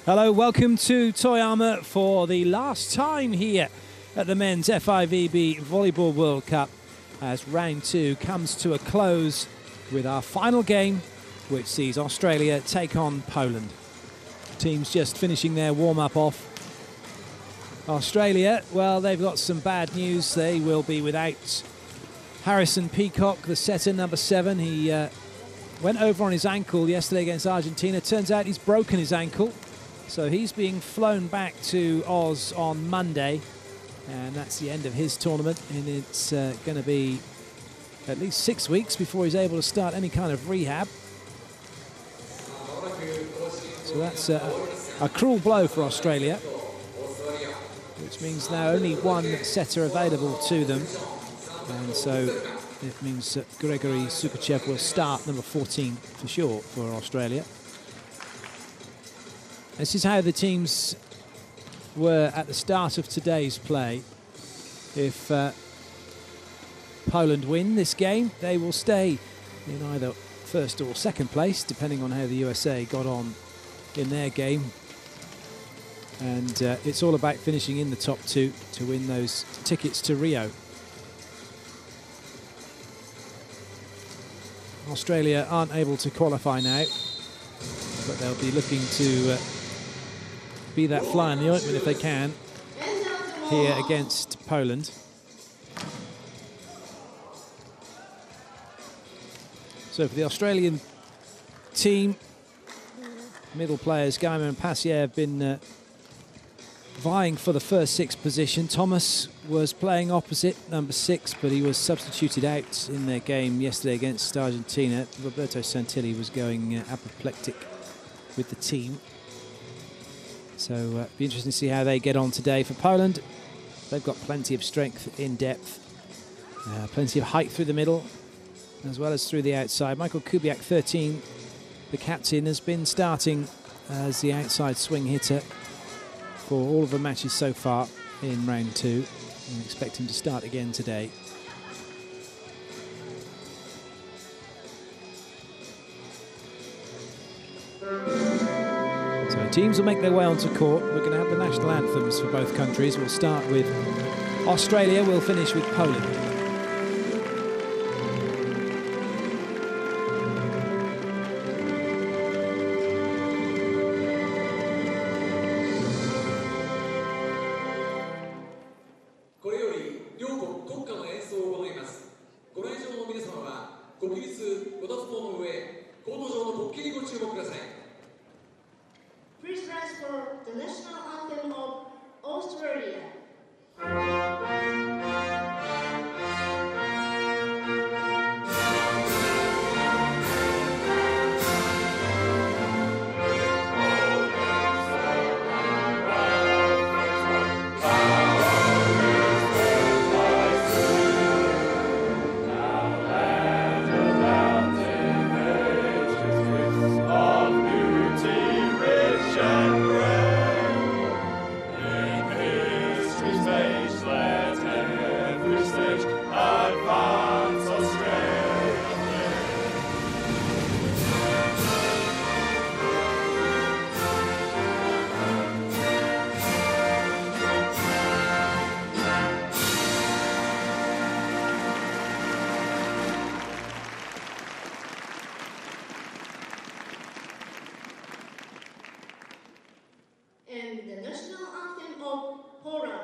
Hello, welcome to Toyama for the last time here at the men's FIVB Volleyball World Cup as round 2 comes to a close with our final game, which sees Australia take on Poland. Teams just finishing their warm-up off. Australia, well, they've got some bad news. They will be without Harrison Peacock, the setter, number 7. He went over on his ankle yesterday against Argentina. Turns out he's broken his ankle. So he's being flown back to Oz on Monday, and that's the end of his tournament, and it's going to be at least 6 weeks before he's able to start any kind of rehab. So that's a cruel blow for Australia, which means now only one setter available to them, and so it means that Gregory Sukachev will start number 14 for sure for Australia. This is how the teams were at the start of today's play. If Poland win this game, they will stay in either first or second place, depending on how the USA got on in their game. And it's all about finishing in the top 2 to win those tickets to Rio. Australia aren't able to qualify now, but they'll be looking to be that fly in the ointment if they can here against Poland. So for the Australian team, middle players Geimer and Passier have been vying for the first 6 position. Thomas was playing opposite number 6, but he was substituted out in their game yesterday against Argentina. Roberto Santilli was going apoplectic with the team. So it'll be interesting to see how they get on today. For Poland, they've got plenty of strength in depth, plenty of height through the middle, as well as through the outside. Michael Kubiak, 13, the captain, has been starting as the outside swing hitter for all of the matches so far in round 2. And expect him to start again today. Teams will make their way onto court. We're going to have the national anthems for both countries. We'll start with Australia. We'll finish with Poland. Please rise for the national anthem of Australia. And the national anthem of Poland.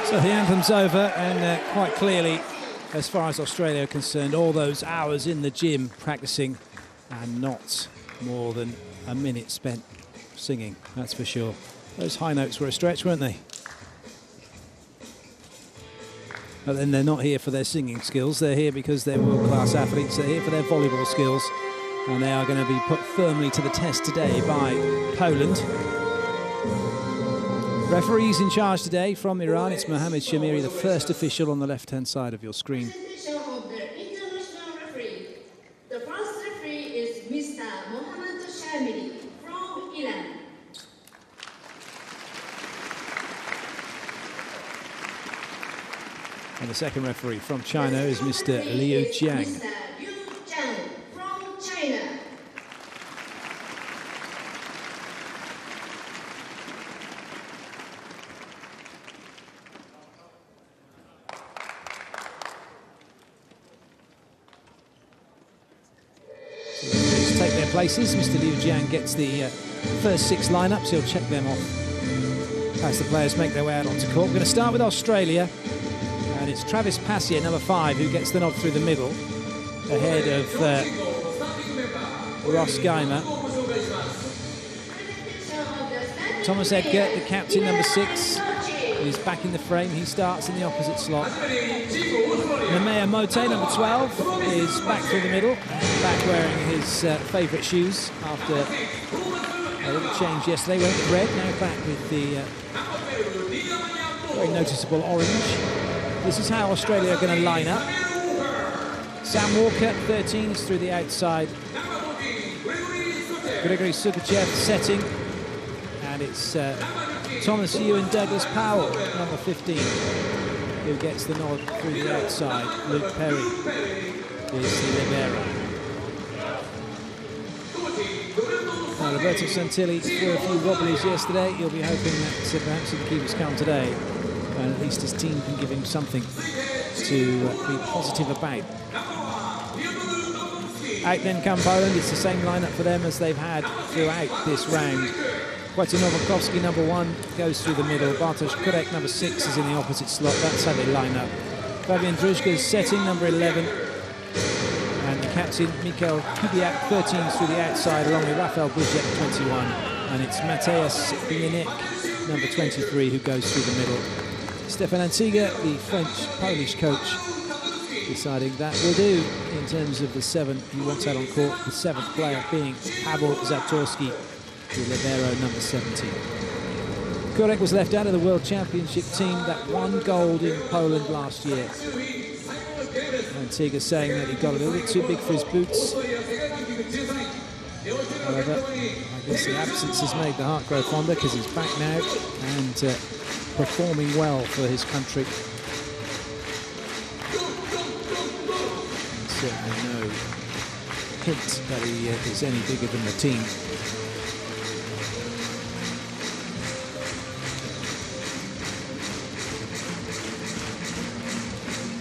So the anthem's over, and quite clearly, as far as Australia are concerned, all those hours in the gym practicing are not more than a minute spent singing, that's for sure. Those high notes were a stretch, weren't they? But then they're not here for their singing skills. They're here because they're world-class athletes. They're here for their volleyball skills. And they are going to be put firmly to the test today by Poland. Referees in charge today from Iran. It's Mohammed Shamiri, the first official on the left-hand side of your screen. Presentation of the international referee. The first referee is Mr. Mohammed Shamiri from Iran. And the second referee from China is Mr. Liu Jiang. Mr. Liu Jiang from China. So let's take their places. Mr. Liu Jiang gets the first 6 lineups. He'll check them off as the players make their way out onto court. We're going to start with Australia. And it's Travis Passier, number 5, who gets the nod through the middle, ahead of Ross Geimer. Thomas Edgar, the captain, number 6, is back in the frame. He starts in the opposite slot. Nemea Mote, number 12, is back through the middle, back wearing his favourite shoes after a little change yesterday. Went with red, now back with the very noticeable orange. This is how Australia are going to line up. Sam Walker, 13, is through the outside. Gregory Sukachev setting. And it's Thomas Yu and Douglas Powell, number 15, who gets the nod through the outside. Luke Perry is the libero. Now, Roberto Santilli threw a few wobblies yesterday. He'll be hoping that perhaps he can keep his calm today. And at least his team can give him something to be positive about. Out then come Poland. It's the same lineup for them as they've had throughout this round. Wojciech Nowakowski, number 1, goes through the middle. Bartosz Kurek, number 6, is in the opposite slot. That's how they line up. Fabian Druzga is setting, number 11. And the captain, Mikhail Kubiak, 13, is through the outside, along with Rafael Buzek, 21. And it's Mateusz Bieniek, number 23, who goes through the middle. Stefan Antiga, the French-Polish coach, deciding that will do in terms of the 7 he wants out on court, the 7th player being Paweł Zatorski, the libero, number 17. Kurek was left out of the World Championship team that won gold in Poland last year. Antiga saying that he got a little bit too big for his boots. However, I guess the absence has made the heart grow fonder because he's back now and performing well for his country. And certainly no hint that he is any bigger than the team.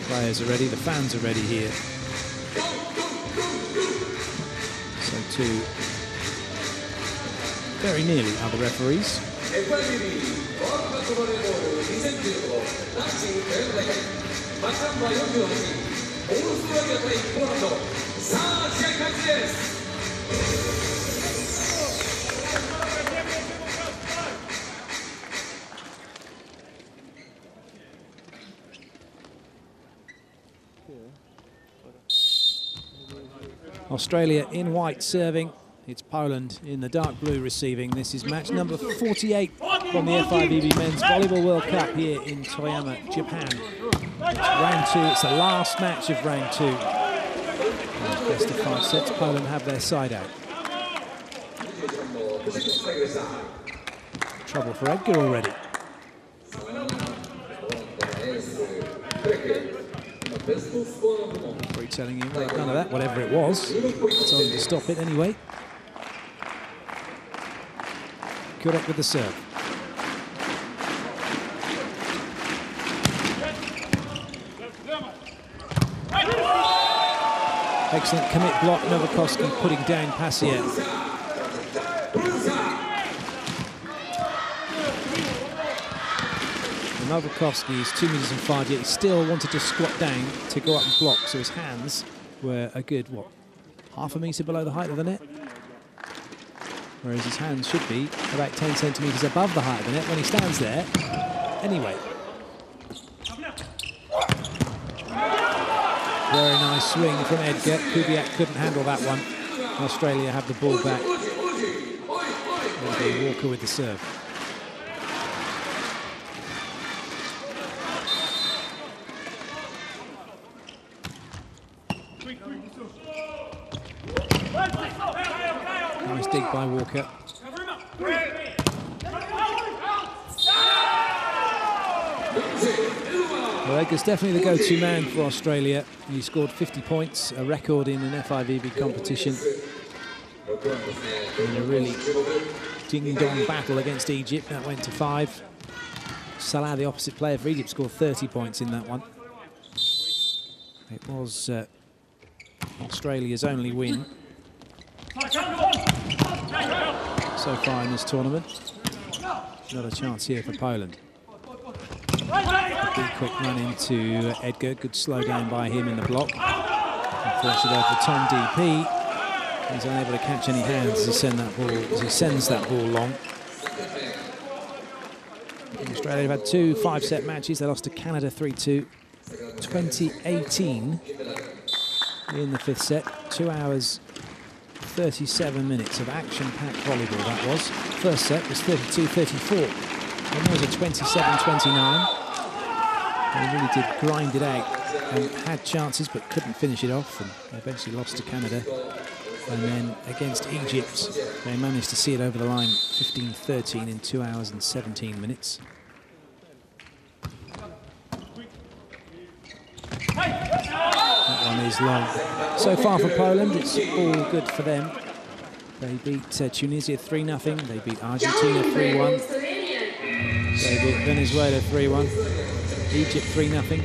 Players are ready, the fans are ready here. So too, very nearly are the referees. Australia in white serving. It's Poland in the dark blue receiving. This is match number 48 from the FIVB Men's Volleyball World Cup here in Toyama, Japan. It's round 2. It's the last match of round 2. And best of 5 sets. Poland have their side out. Trouble for Edgar already. Referee telling him none of that, whatever it was. Told him to stop it anyway. Kurek with the serve. Excellent commit block. Nowakowski putting down Passier. Nowakowski is 2 meters and 5, yet he still wanted to squat down to go up and block, so his hands were a good, what, half a metre below the height of the net? whereas his hands should be about 10 centimetres above the height of the net when he stands there. Anyway. Very nice swing from Edgar. Kubiak couldn't handle that one. Australia have the ball back. It'll be Walker with the serve. Nice dig by Walker. Well, Edgar's definitely the go-to man for Australia. He scored 50 points, a record in an FIVB competition. In a really ding-dong battle against Egypt, that went to 5. Salah, the opposite player for Egypt, scored 30 points in that one. It was Australia's only win so far in this tournament. Not a chance here for Poland. Big quick run into Edgar. Good slow down by him in the block. Unfortunately though for Tom DP, he's unable to catch any hands as he sends that ball long. Australia have had 2 5-set matches. They lost to Canada 3-2. 2018 in the 5th set. 2 hours 37 minutes of action-packed volleyball that was. First set was 32-34. And there was a 27-29. They really did grind it out and had chances but couldn't finish it off, and they eventually lost to Canada. And then against Egypt, they managed to see it over the line 15-13 in 2 hours and 17 minutes. That one is long. So far for Poland, it's all good for them. They beat Tunisia 3-0. They beat Argentina 3-1. They beat Venezuela 3-1. Egypt 3-0.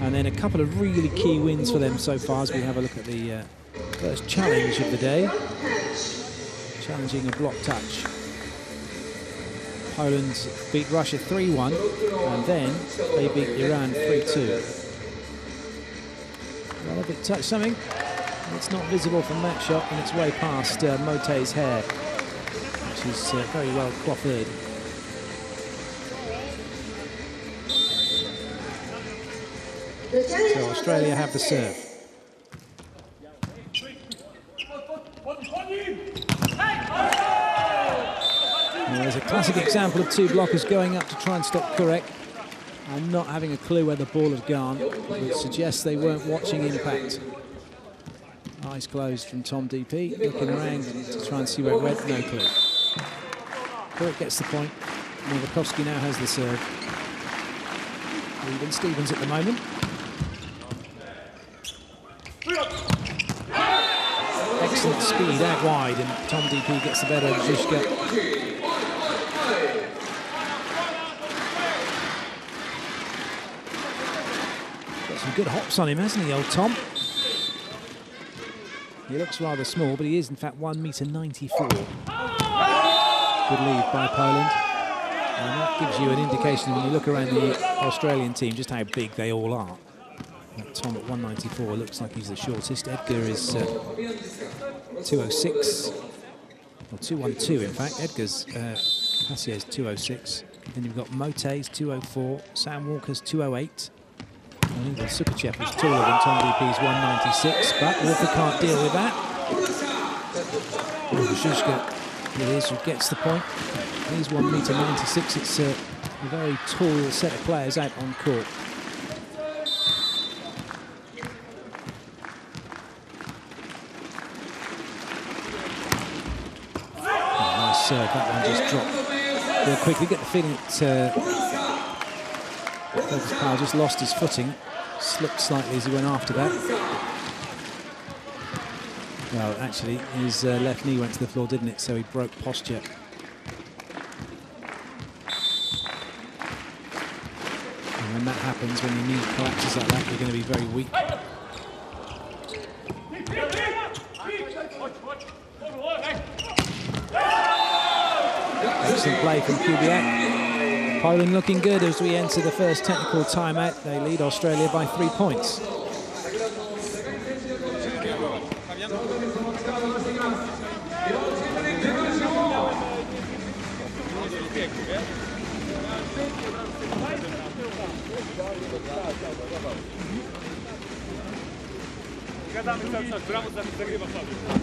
And then a couple of really key wins for them so far as we have a look at the first challenge of the day. Challenging a block touch. Poland beat Russia 3-1, and then they beat Iran 3-2. Well, if it touched something, it's not visible from that shot, and it's way past Mote's hair, which is very well coiffed. So Australia have the serve. Now, there's a classic example of 2 blockers going up to try and stop Kurek and not having a clue where the ball had gone, which suggests they weren't watching impact. Eyes closed from Tom DP, looking around to try and see where it went, no clue. Kurek gets the point. Novakovsky now has the serve. Even Stevens at the moment. Excellent speed out wide, and Tom DP gets the better of Zizka. Got some good hops on him, hasn't he, old Tom? He looks rather small, but he is in fact 1m94. Good lead by Poland. And that gives you an indication when you look around the Australian team just how big they all are. Tom at 194 looks like he's the shortest. Edgar is 206, or 212 in fact. Edgar's, Passier's 206. Then you've got Mote's 204, Sam Walker's 208. And even Sukachev is taller than Tom DP's 196, but Walker can't deal with that. Zizka, it is, who gets the point. He's 1m96. It's a very tall set of players out on court. Serve, that one just dropped real quickly. Get the feeling that Fergus Powell just lost his footing, slipped slightly as he went after that. Well, actually, his left knee went to the floor, didn't it? So he broke posture. And when that happens, when your knee collapses like that, you're going to be very weak. Excellent play from Kubiak. Poland looking good as we enter the first technical timeout. They lead Australia by 3 points. End of the first initial timeout.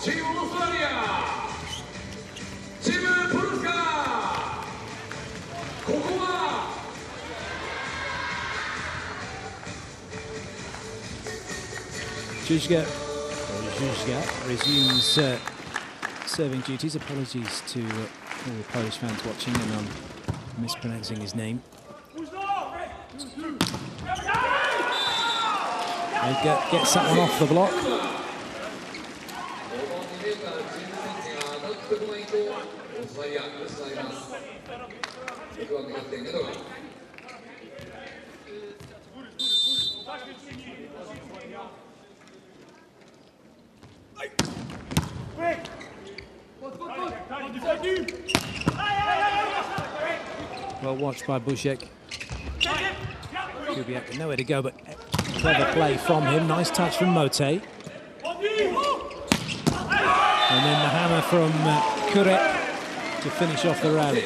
チームオーストラリアチームプルスカここは Zuzga resumes serving duties. Apologies to all the Polish fans watching, and I'm mispronouncing his name. Gets that one off the block. Well watched by Busiek. Kubiak, nowhere to go, but clever play from him. Nice touch from Mote. And then the hammer from Kurek to finish off the rally.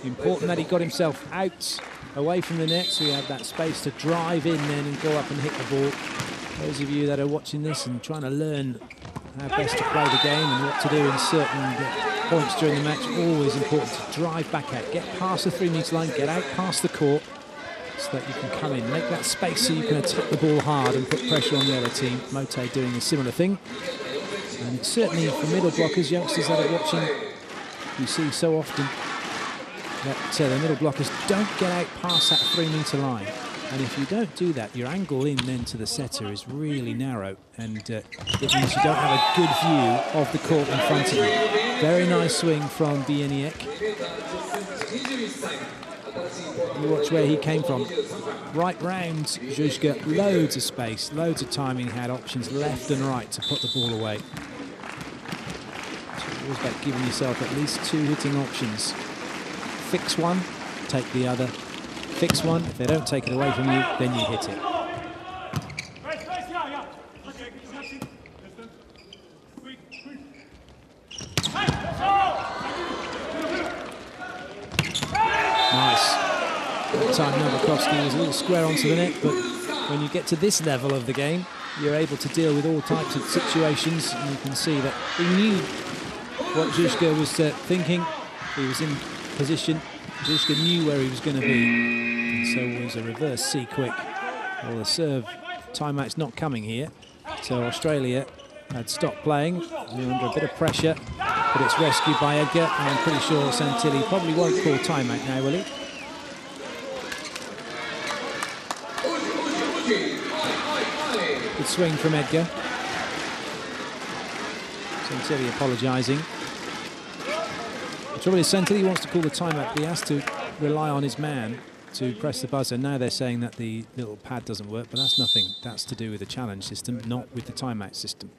Important that he got himself out, away from the net, so he had that space to drive in then and go up and hit the ball. Those of you that are watching this and trying to learn how best to play the game and what to do in certain points during the match, always important to drive back out, get past the 3-metre line, get out past the court so that you can come in, make that space so you can attack the ball hard and put pressure on the other team. Mote doing a similar thing. And certainly for middle blockers, youngsters that are watching, you see so often that the middle blockers don't get out past that 3-metre line. And if you don't do that, your angle in then to the setter is really narrow, and it means you don't have a good view of the court in front of you. Very nice swing from Bieniek. You watch where he came from. Right round Zuzga, loads of space, loads of timing, had options left and right to put the ball away. So it's always about giving yourself at least 2 hitting options. Fix one, take the other. Fix one, if they don't take it away from you, then you hit it. Nice. That time Novakovsky was a little square onto the net, but when you get to this level of the game, you're able to deal with all types of situations, and you can see that he knew what Zuzga was thinking. He was in position. Zuzga knew where he was going to be. So it was a reverse C quick. Well, the serve timeout's not coming here. So Australia had stopped playing. They're under a bit of pressure, but it's rescued by Edgar. And I'm pretty sure Santilli probably won't call timeout now, will he? Good swing from Edgar. Santilli apologising. The trouble is Santilli wants to call the timeout, but he has to rely on his man to press the buzzer. Now they're saying that the little pad doesn't work, but that's nothing. That's to do with the challenge system, not with the timeout system.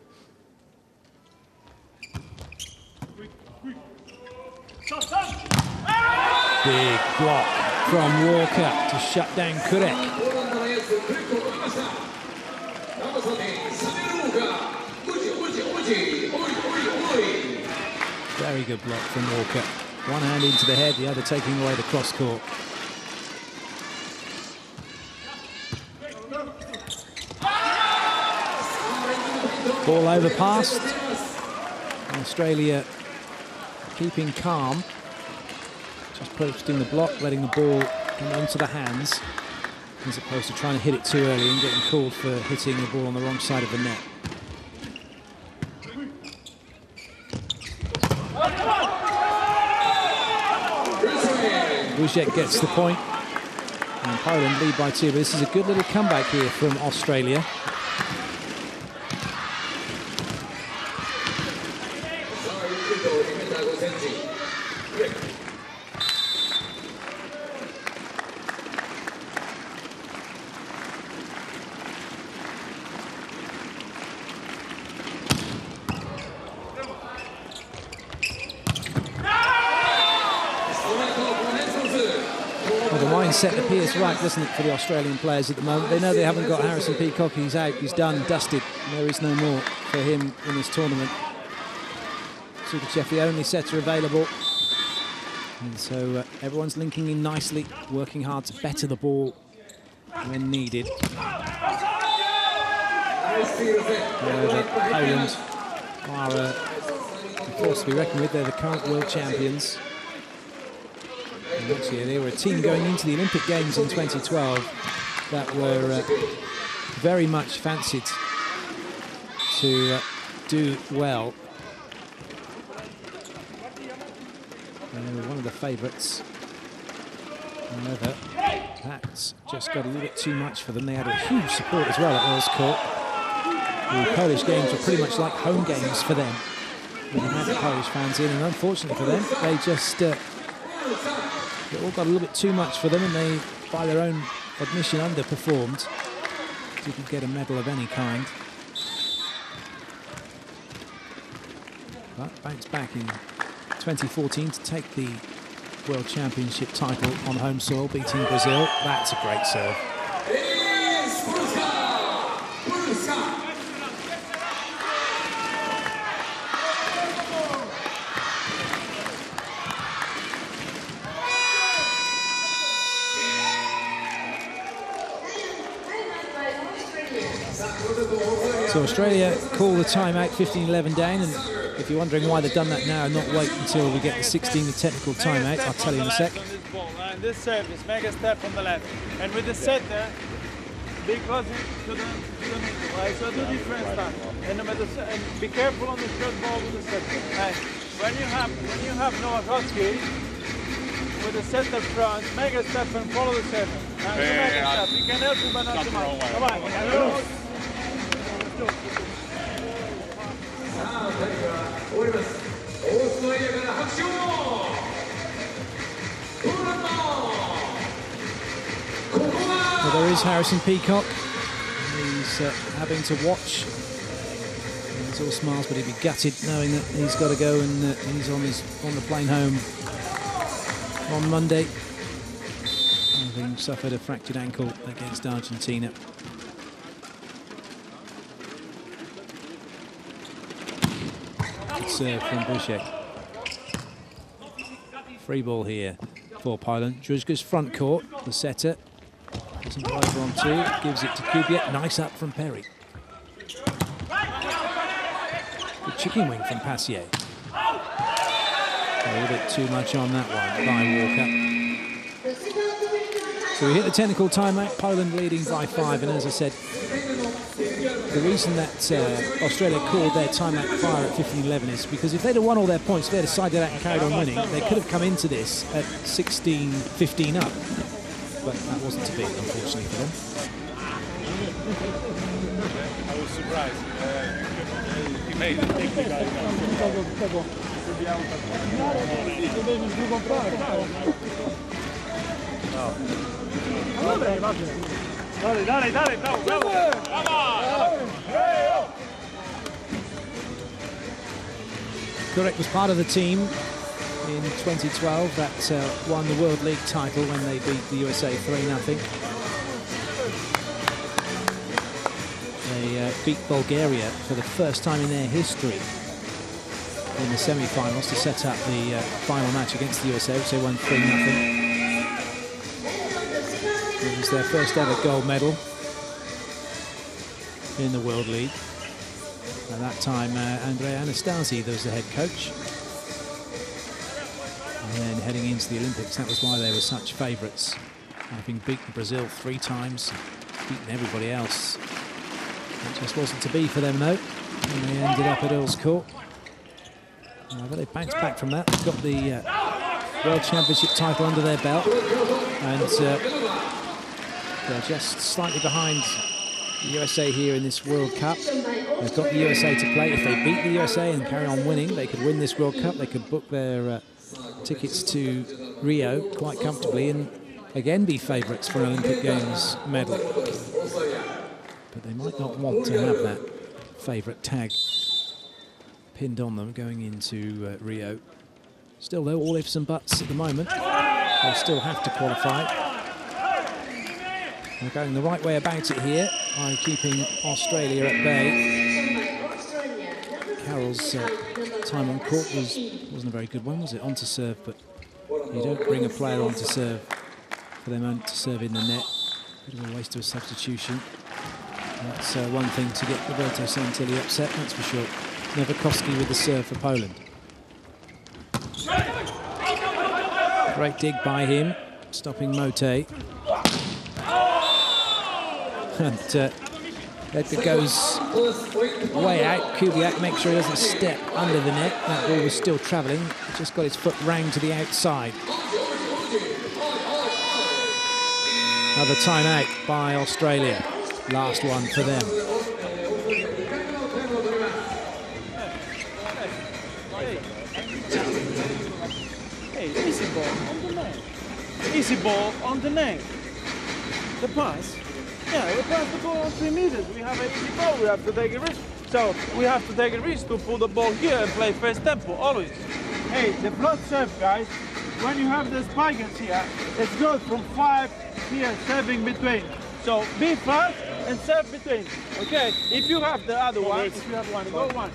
Big block from Walker to shut down Kurek. Very good block from Walker. One hand into the head, the other taking away the cross court. Ball overpassed. Australia keeping calm. Just posting the block, letting the ball come onto the hands, as opposed to trying to hit it too early and getting called for hitting the ball on the wrong side of the net. Busiek gets the point, and Poland lead by 2, but this is a good little comeback here from Australia. mindset appears right, doesn't it, for the Australian players at the moment? They know they haven't got Harrison Peacock. He's out, he's done, dusted. There is no more for him in this tournament. Sukachev, the only setter available. And so everyone's linking in nicely, working hard to better the ball when needed. Poland are a force to be reckoned with. They're the current world champions. And actually, they were a team going into the Olympic Games in 2012 that were very much fancied to do well. And they were one of the favourites. However, that's just got a little bit too much for them. They had a huge support as well at Earls Court. The Polish games were pretty much like home games for them. They had the Polish fans in, and unfortunately for them, they just it all got a little bit too much for them, and they, by their own admission, underperformed. Didn't get a medal of any kind. But bounced back in 2014 to take the World Championship title on home soil, beating Brazil. That's a great serve. So Australia call the timeout, 15-11 down, and if you're wondering why they've done that now and not wait until we get the 16th technical timeout, I'll tell you in a sec. This serve is make a step from the left, and with the setter, because to the middle, right? So do different stuff, and be careful on the short ball with the setter. And when you have Nowakowski with the setter front, make a step and follow the setter. And you make a step. You can help you, but not too much. Come on. Well, there is Harrison Peacock. He's having to watch. He's all smiles, but he'd be gutted knowing that he's got to go, and he's on the plane home on Monday, having suffered a fractured ankle against Argentina. Good serve from Bushek. Free ball here for Poland. Druzga's front court, the setter. Doesn't go over on two, gives it to Kubiak. Nice up from Perry. Good chicken wing from Passier. A little bit too much on that one by Walker. So we hit the technical timeout, Poland leading by 5, and as I said, the reason that Australia called their timeout prior at 15-11 is because if they'd have won all their points, if they'd have sided out and carried on winning, they could have come into this at 16-15 up. But that wasn't to be, unfortunately, for them. I was surprised. He made it. Dale, Kurek was part of the team in 2012 that won the World League title when they beat the USA 3-0. They beat Bulgaria for the first time in their history in the semi-finals to set up the final match against the USA, which they won 3-0. It was their first ever gold medal in the World League. At that time, Andrea Anastasi was the head coach. And then heading into the Olympics, that was why they were such favourites. Having beaten Brazil 3 times, beaten everybody else. It just wasn't to be for them, though. And they ended up at Earls Court. But they bounced back from that. They've got the World Championship title under their belt. And they're just slightly behind the USA here in this World Cup. They've got the USA to play. If they beat the USA and carry on winning, they could win this World Cup. They could book their tickets to Rio quite comfortably and again be favourites for an Olympic Games medal. But they might not want to have that favourite tag pinned on them going into Rio. Still though, all ifs and buts at the moment. They still have to qualify. They're going the right way about it here by keeping Australia at bay. Carroll's time on court wasn't a very good one, was it? On to serve, but you don't bring a player on to serve for them to serve in the net. Bit of a waste of a substitution. That's one thing to get Roberto Santilli upset, that's for sure. Nowakowski with the serve for Poland. Great dig by him, stopping Mote. And Edgar goes way out. Kubiak makes sure he doesn't step under the net. That ball was still travelling. He just got his foot rang to the outside. Another timeout by Australia. Last one for them. Hey, easy ball on the net. Easy ball on the net. The pass. Yeah, we pass the ball on 3 meters. We have an easy ball. We have to take a risk. So we have to take a risk to pull the ball here and play first tempo, always. Hey, the float serve, guys. When you have the spikers here, it's good from 5 here, serving between. So be fast and serve between. Okay, if you have the other one, if you have one, go one.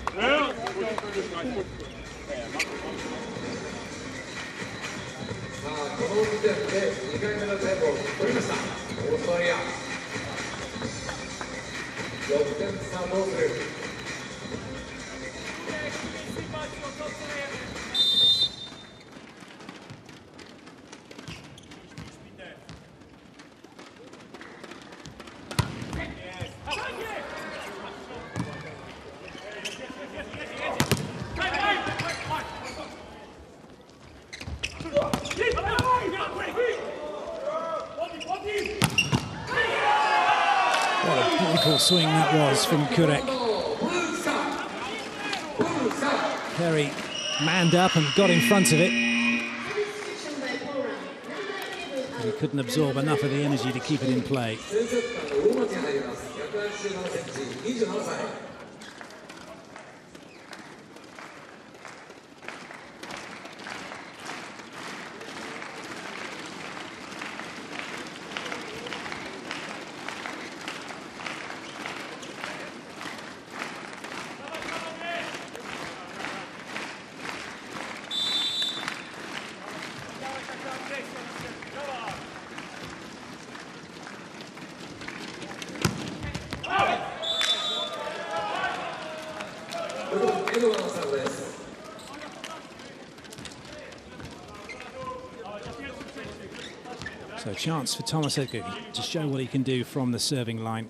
What a beautiful swing that was from Kurek. Perry manned up and got in front of it. He couldn't absorb enough of the energy to keep it in play. So chance for Thomas Edgar to show what he can do from the serving line.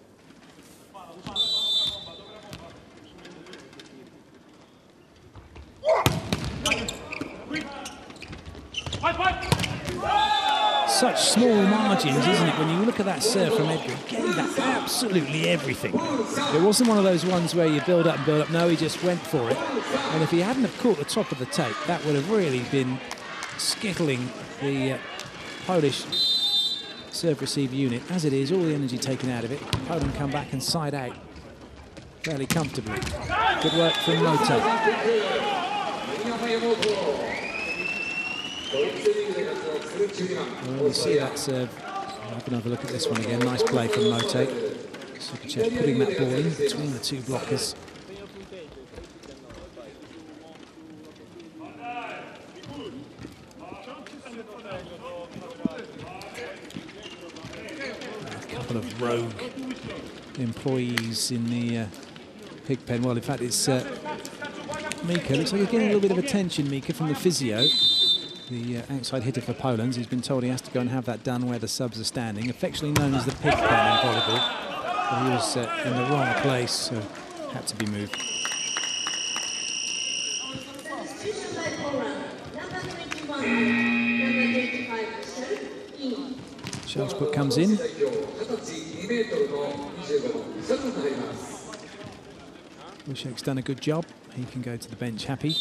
Such small margins, isn't it, when you look at that serve from Edgar? He gave that absolutely everything. It wasn't one of those ones where you build up and build up. No, he just went for it. And if he hadn't have caught the top of the tape, that would have really been skittling the Polish serve-receive unit. As it is, all the energy taken out of it. Poland come back and side out fairly comfortably. Good work from Mote. Well, you see that serve. I can have a look at this one again. Nice play from Mote. Sukachev putting that ball in between the two blockers. A couple of rogue employees in the pig pen. Well, in fact, it's Mika. Looks like he's getting a little bit of attention, Mika, from the physio. The outside hitter for Poland. He's been told he has to go and have that done where the subs are standing, affectionately known as the pig pen in volleyball. But he was in the wrong place, so had to be moved. Shells put comes in. Wilczek's done a good job. He can go to the bench happy.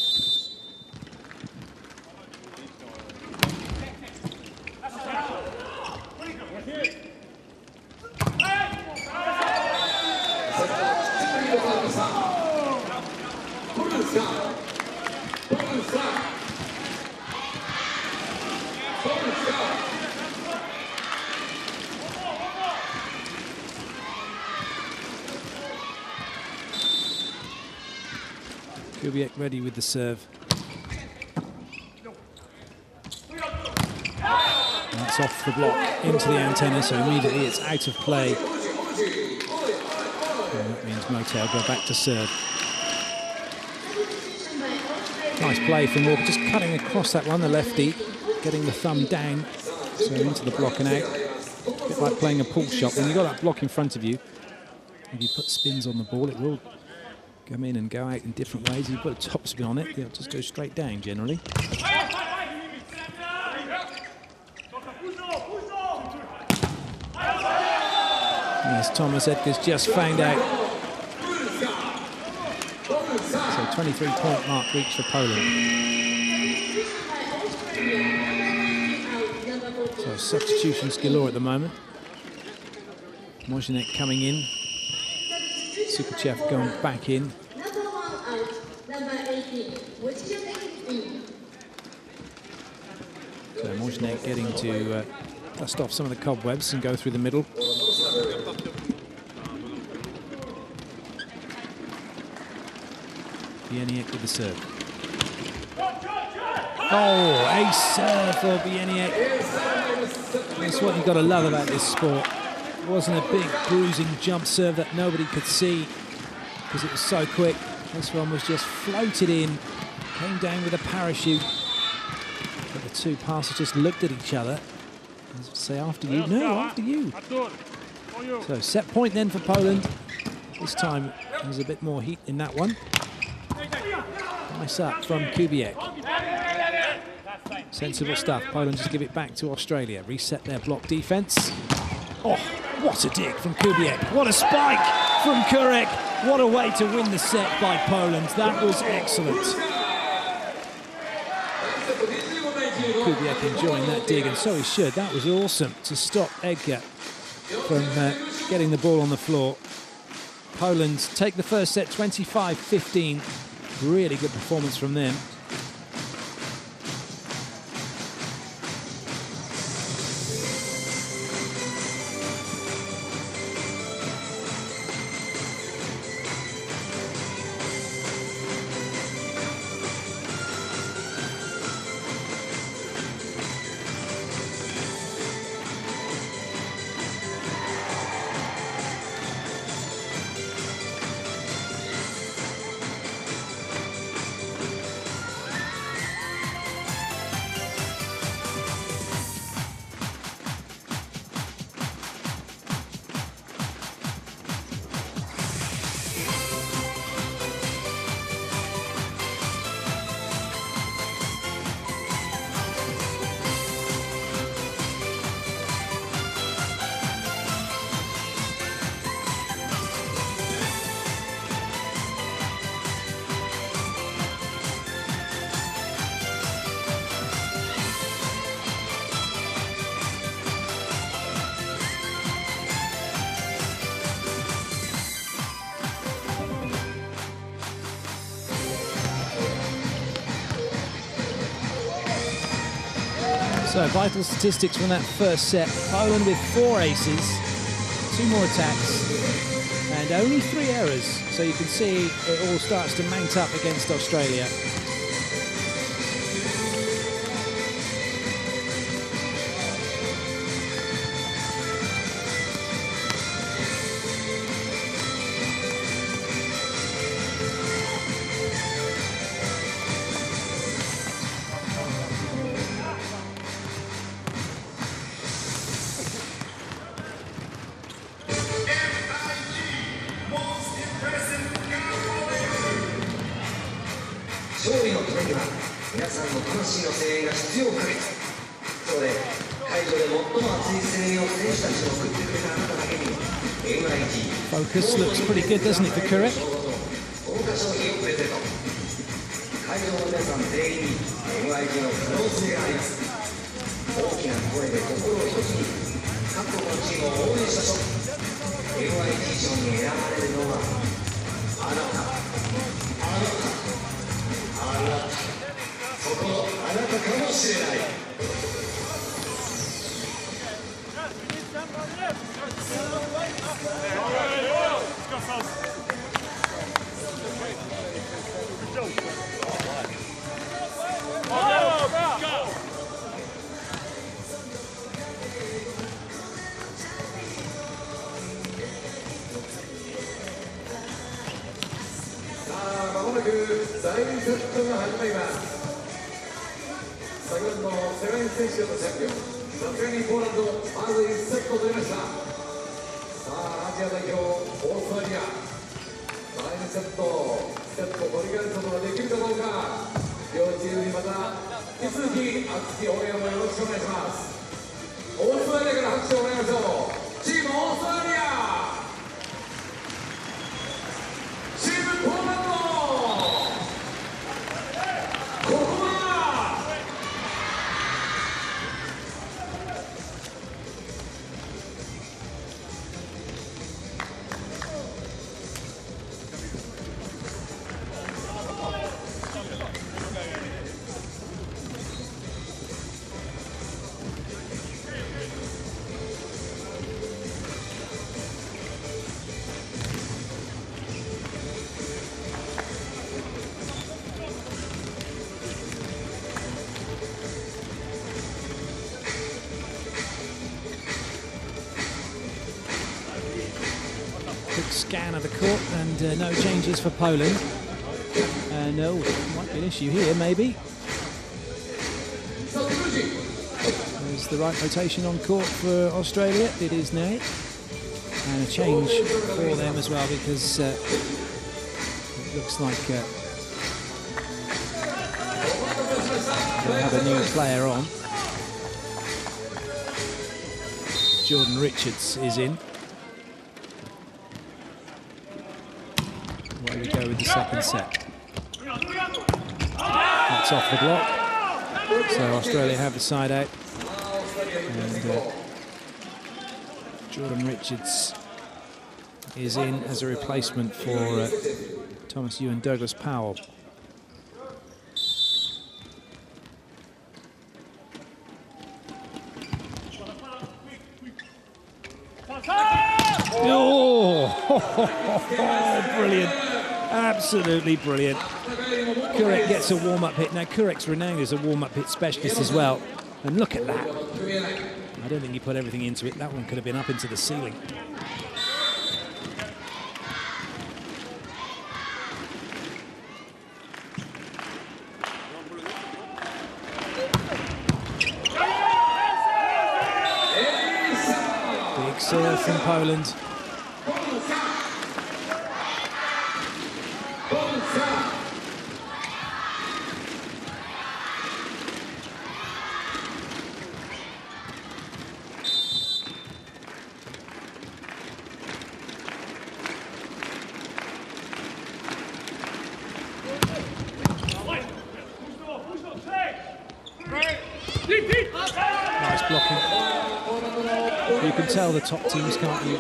Kubiak ready with the serve. That's off the block into the antenna, so immediately it's out of play. And that means Motel go back to serve. Nice play from Walker, just cutting across that one, the lefty, getting the thumb down, so into the block and out. A bit like playing a pull shot. When you've got that block in front of you, if you put spins on the ball, it will come in and go out in different ways. If you put a top spin on it, it'll just go straight down generally. Yes, Thomas Edgar's just found out. So 23-point mark reached for Poland. So substitutions galore at the moment. Mojinek coming in. Sukachev going back in. So Mojinek getting to dust off some of the cobwebs and go through the middle. Bieniek with the serve. Oh, ace serve for Bieniek. That's what you've got to love about this sport. It wasn't a big bruising jump serve that nobody could see because it was so quick. This one was just floated in, came down with a parachute. But the two passers just looked at each other and say, after you. No, after you. So set point then for Poland. This time there's a bit more heat in that one. Nice up from Kubiak. Sensible stuff. Poland just give it back to Australia. Reset their block defense. Oh, what a dig from Kubiak. What a spike from Kurek. What a way to win the set by Poland. That was excellent. Kubiak enjoying that dig, and so he should. That was awesome to stop Edgar from getting the ball on the floor. Poland take the first set 25-15. Really good performance from them. So vital statistics from that first set. Poland with 4 aces, 2 more attacks, and only 3 errors. So you can see it all starts to mount up against Australia. Focus looks pretty good, doesn't it, for Kurek? Go. なく第2セットが始まります。先ほどの世界選手権のチャンピオン、さすがにポーランド、まず1セット取りました。さあ、アジア代表、オーストラリア、第2セット取り返すことができるかどうか、両チームにまた引き続き熱き応援をよろしくお願いします。オーストラリアから拍手をお願いしましょう。チームオーストラリア、チームポーランド、ここはscan of the court, and no changes for Poland. No, might be an issue here, maybe. There's the right rotation on court for Australia. It is now. And a change for them as well, because it looks like they have a new player on. Jordan Richards is in. Away we go with the second set. That's off the block. So Australia have the side out. And Jordan Richards is in as a replacement for Thomas Yu and Douglas Powell. Oh, brilliant. Absolutely brilliant. Kurek gets a warm-up hit. Now, Kurek's renowned as a warm-up hit specialist as well. And look at that. I don't think he put everything into it. That one could have been up into the ceiling. Big serve from Poland. Nice blocking. You can tell the top teams, can't you?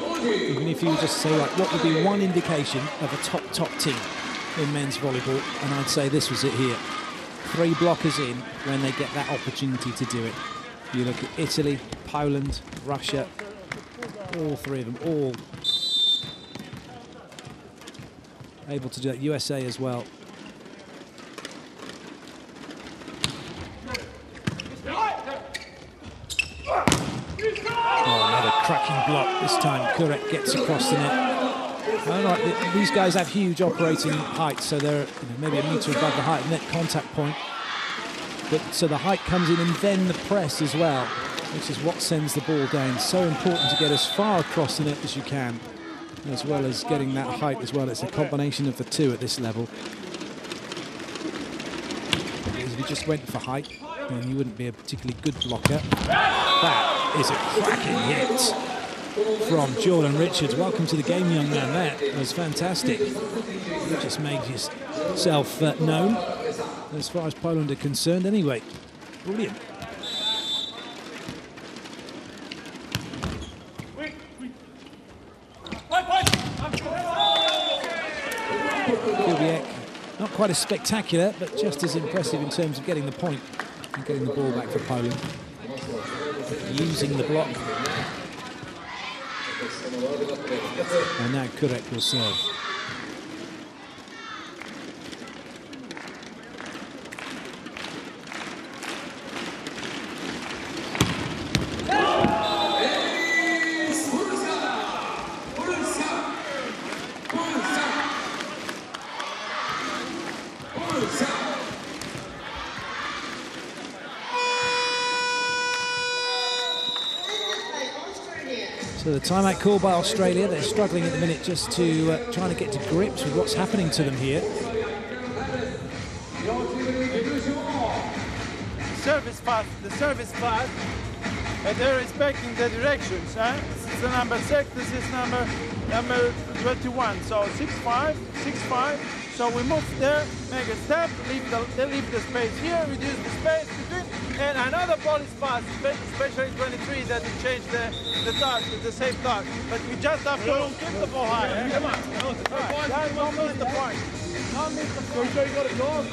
Even if you just say, like, what would be one indication of a top team in men's volleyball? And I'd say this was it here. 3 blockers in when they get that opportunity to do it. You look at Italy, Poland, Russia, all 3 of them, all able to do it. USA as well. Cracking block this time. Kurek gets across the net. Right, these guys have huge operating height, so they're maybe a metre above the height net contact point. But so the height comes in, and then the press as well, which is what sends the ball down. So important to get as far across the net as you can, as well as getting that height as well. It's a combination of the two at this level. Because if you just went for height, then you wouldn't be a particularly good blocker. That is a cracking hit from Jordan Richards. Welcome to the game, young man. That was fantastic. You just made yourself known as far as Poland are concerned anyway. Brilliant. Kubiak, not quite as spectacular, but just as impressive in terms of getting the point and getting the ball back for Poland. Using the block. And now Kurek will serve. So the timeout called by Australia. They're struggling at the minute just to trying to get to grips with what's happening to them here. The service fast, and they're respecting the directions. This is the number 6, this is number 21. So 6-5, 6-5. So we move there, make a step, leave the space here, reduce the space between, and another ball is fast, especially 23 that will change the touch, the safe touch. But we just have to keep the ball high. Come on. Guys, don't miss the point. Don't miss the point. You got it, go.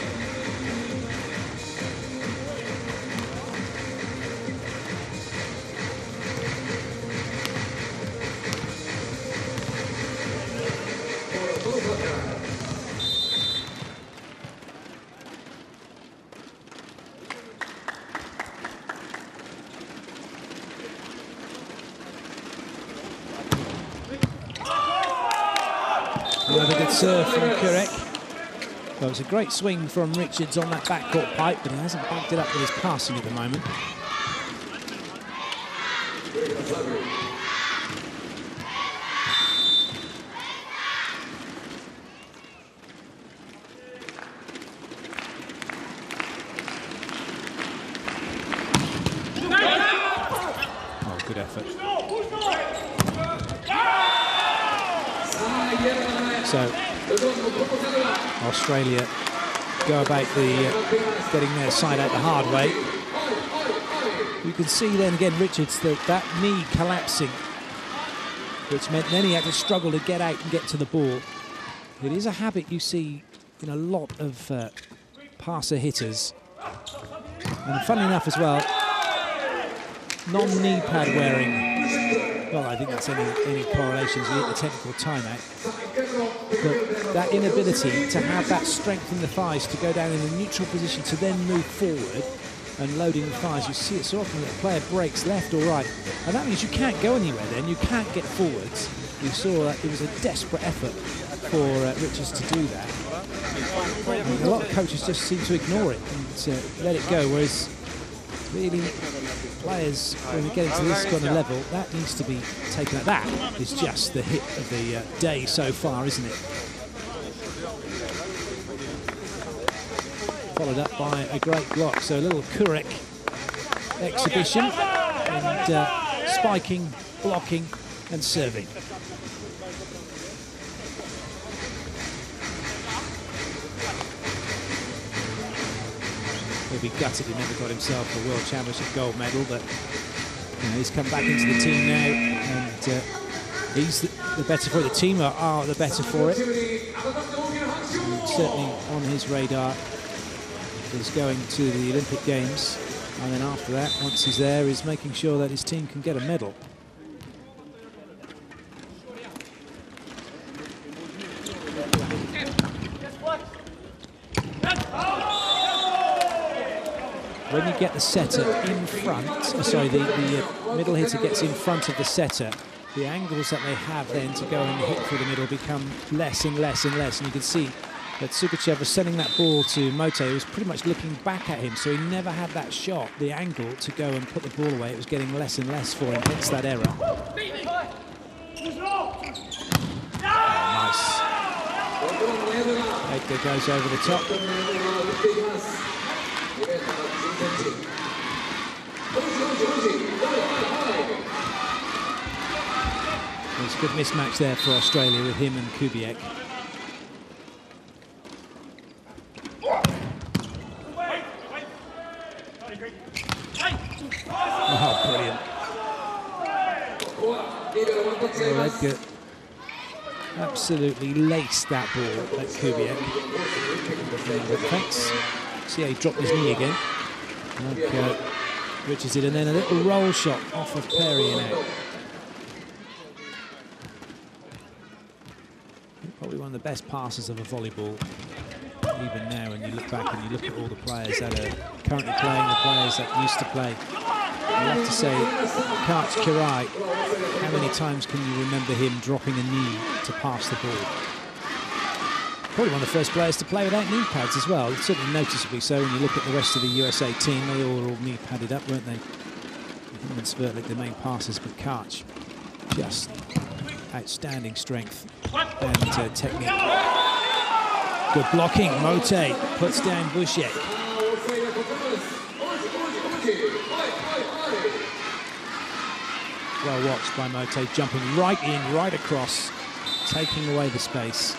Another good serve from Kurek. Well, it's a great swing from Richards on that backcourt pipe, but he hasn't backed it up with his passing at the moment. Oh, good effort. So Australia go about getting their side out the hard way. You can see then again Richards that knee collapsing, which meant then he had to struggle to get out and get to the ball. It is a habit you see in a lot of passer hitters, and funnily enough as well, non-knee pad wearing. Well, I think that's any correlations with the technical timeout. But that inability to have that strength in the thighs to go down in a neutral position to then move forward and loading the thighs, you see it so often that the player breaks left or right. And that means you can't go anywhere then, you can't get forwards. You saw that it was a desperate effort for Richards to do that. And a lot of coaches just seem to ignore it and let it go, whereas really players, when they get into this kind of level, that needs to be taken out. That is just the hit of the day so far, isn't it? Followed up by a great block. So a little Kurek exhibition and spiking, blocking and serving. He'll be gutted he never got himself a World Championship gold medal, but you know, he's come back into the team now, and he's the better for it. The team are the better for it. And certainly on his radar is going to the Olympic Games, and then after that, once he's there, is making sure that his team can get a medal. When you get the setter in front, the middle hitter gets in front of the setter, the angles that they have then to go and hit through the middle become less and less and less. And you can see that Sukachev was sending that ball to Mote, who was pretty much looking back at him, so he never had that shot, the angle, to go and put the ball away. It was getting less and less for him, hence that error. Oh, nice. Edgar goes over the top. There's a good mismatch there for Australia with him and Kubiak. Oh, brilliant. Oh, Edgar absolutely laced that ball at Kubiak. Thanks. See how he dropped his knee again. Like Richards did, and then a little roll shot off of Perry and out. Probably one of the best passes of a volleyball, even now when you look back and you look at all the players that are currently playing, the players that used to play. I have to say, Karch Kirai, how many times can you remember him dropping a knee to pass the ball? Probably one of the first players to play without knee pads as well. Certainly noticeably so when you look at the rest of the USA team. They all were all knee padded up, weren't they? Him and Svertlik, the main passers, but Karch Just outstanding strength and technique. Good blocking. Mote puts down Busiek. Well watched by Mote, jumping right in, right across, taking away the space.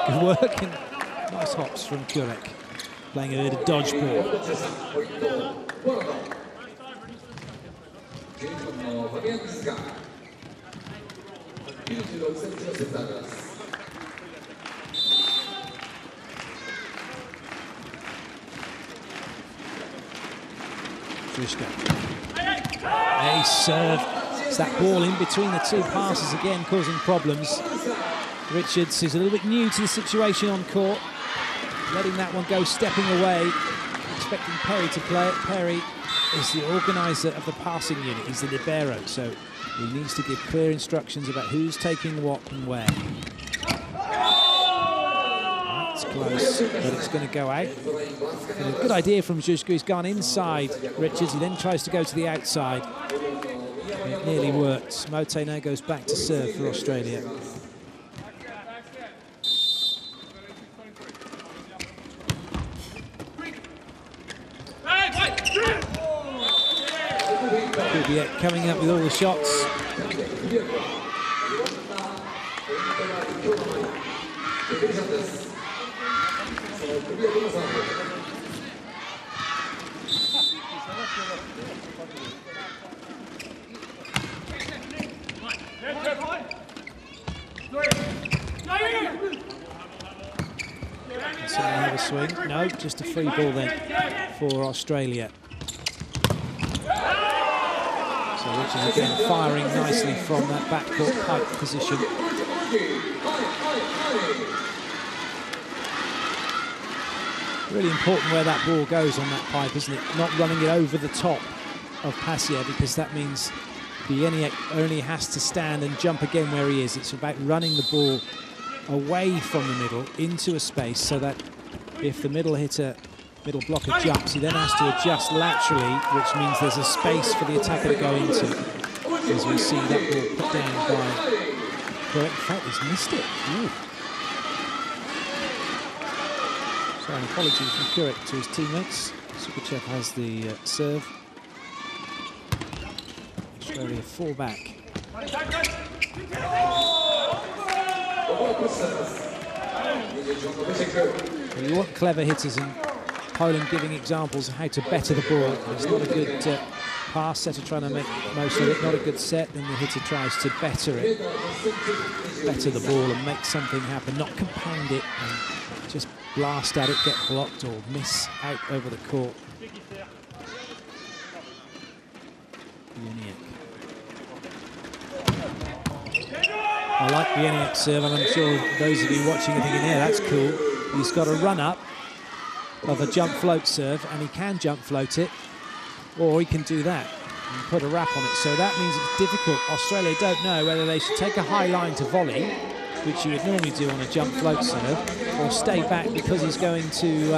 Good work and nice hops from Kurek, playing a bit of dodgeball. Ace serve. It's that ball in between the two passes again causing problems. Richards is a little bit new to the situation on court, letting that one go, stepping away, expecting Perry to play it. Perry is the organiser of the passing unit. He's the libero, so he needs to give clear instructions about who's taking what and where. That's close, but it's going to go out. And a good idea from Zuzku. He's gone inside Richards. He then tries to go to the outside. It nearly worked. Mote now goes back to serve for Australia. Kubiak coming up with all the shots. So they have a swing. No, just a free ball then for Australia. So Richards again firing nicely from that backcourt pipe position. Really important where that ball goes on that pipe, isn't it? Not running it over the top of Passia, because that means Bieniek only has to stand and jump again where he is. It's about running the ball away from the middle into a space so that if the middle blocker jumps, he then has to adjust laterally, which means there's a space for the attacker to go into. As we see that ball put down by Correct. In fact, he's missed it. Ooh. So an apology from Kurek to his teammates. Sukachev has the serve. Australia 4 back. Well, you want clever hitters, and Poland giving examples of how to better the ball. It's not a good pass setter trying to make most of it, not a good set, then the hitter tries to better it, better the ball and make something happen, not compound it and just blast at it, get blocked or miss out over the court. I like Bieniek's serve, and I'm sure those of you watching are thinking, yeah, that's cool. He's got a run up of a jump float serve, and he can jump float it, or he can do that and put a wrap on it. So that means it's difficult. Australia don't know whether they should take a high line to volley, which you would normally do on a jump float serve, or stay back because he's going to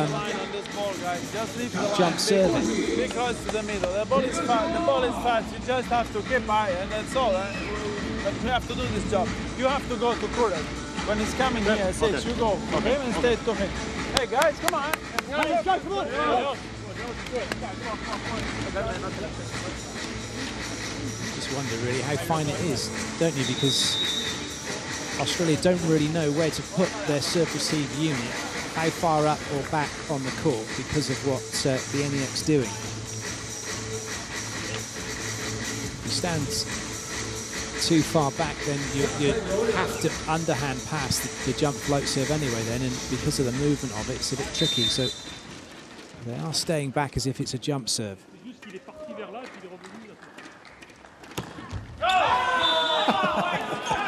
jump serve it. Be close to the middle. The ball is fast. You just have to keep high, and that's all. But you have to do this job. You have to go to Kurek. When he's coming here, say, you go for him and stay to him. Hey guys, come on. Guys, come on. Just wonder really how fine it is, don't you? Because Australia don't really know where to put their serve-receive unit, how far up or back on the court, because of what Bieniek's doing. He stands too far back, then you have to underhand pass the jump float serve anyway then, and because of the movement of it, it's a bit tricky. So they are staying back as if it's a jump serve.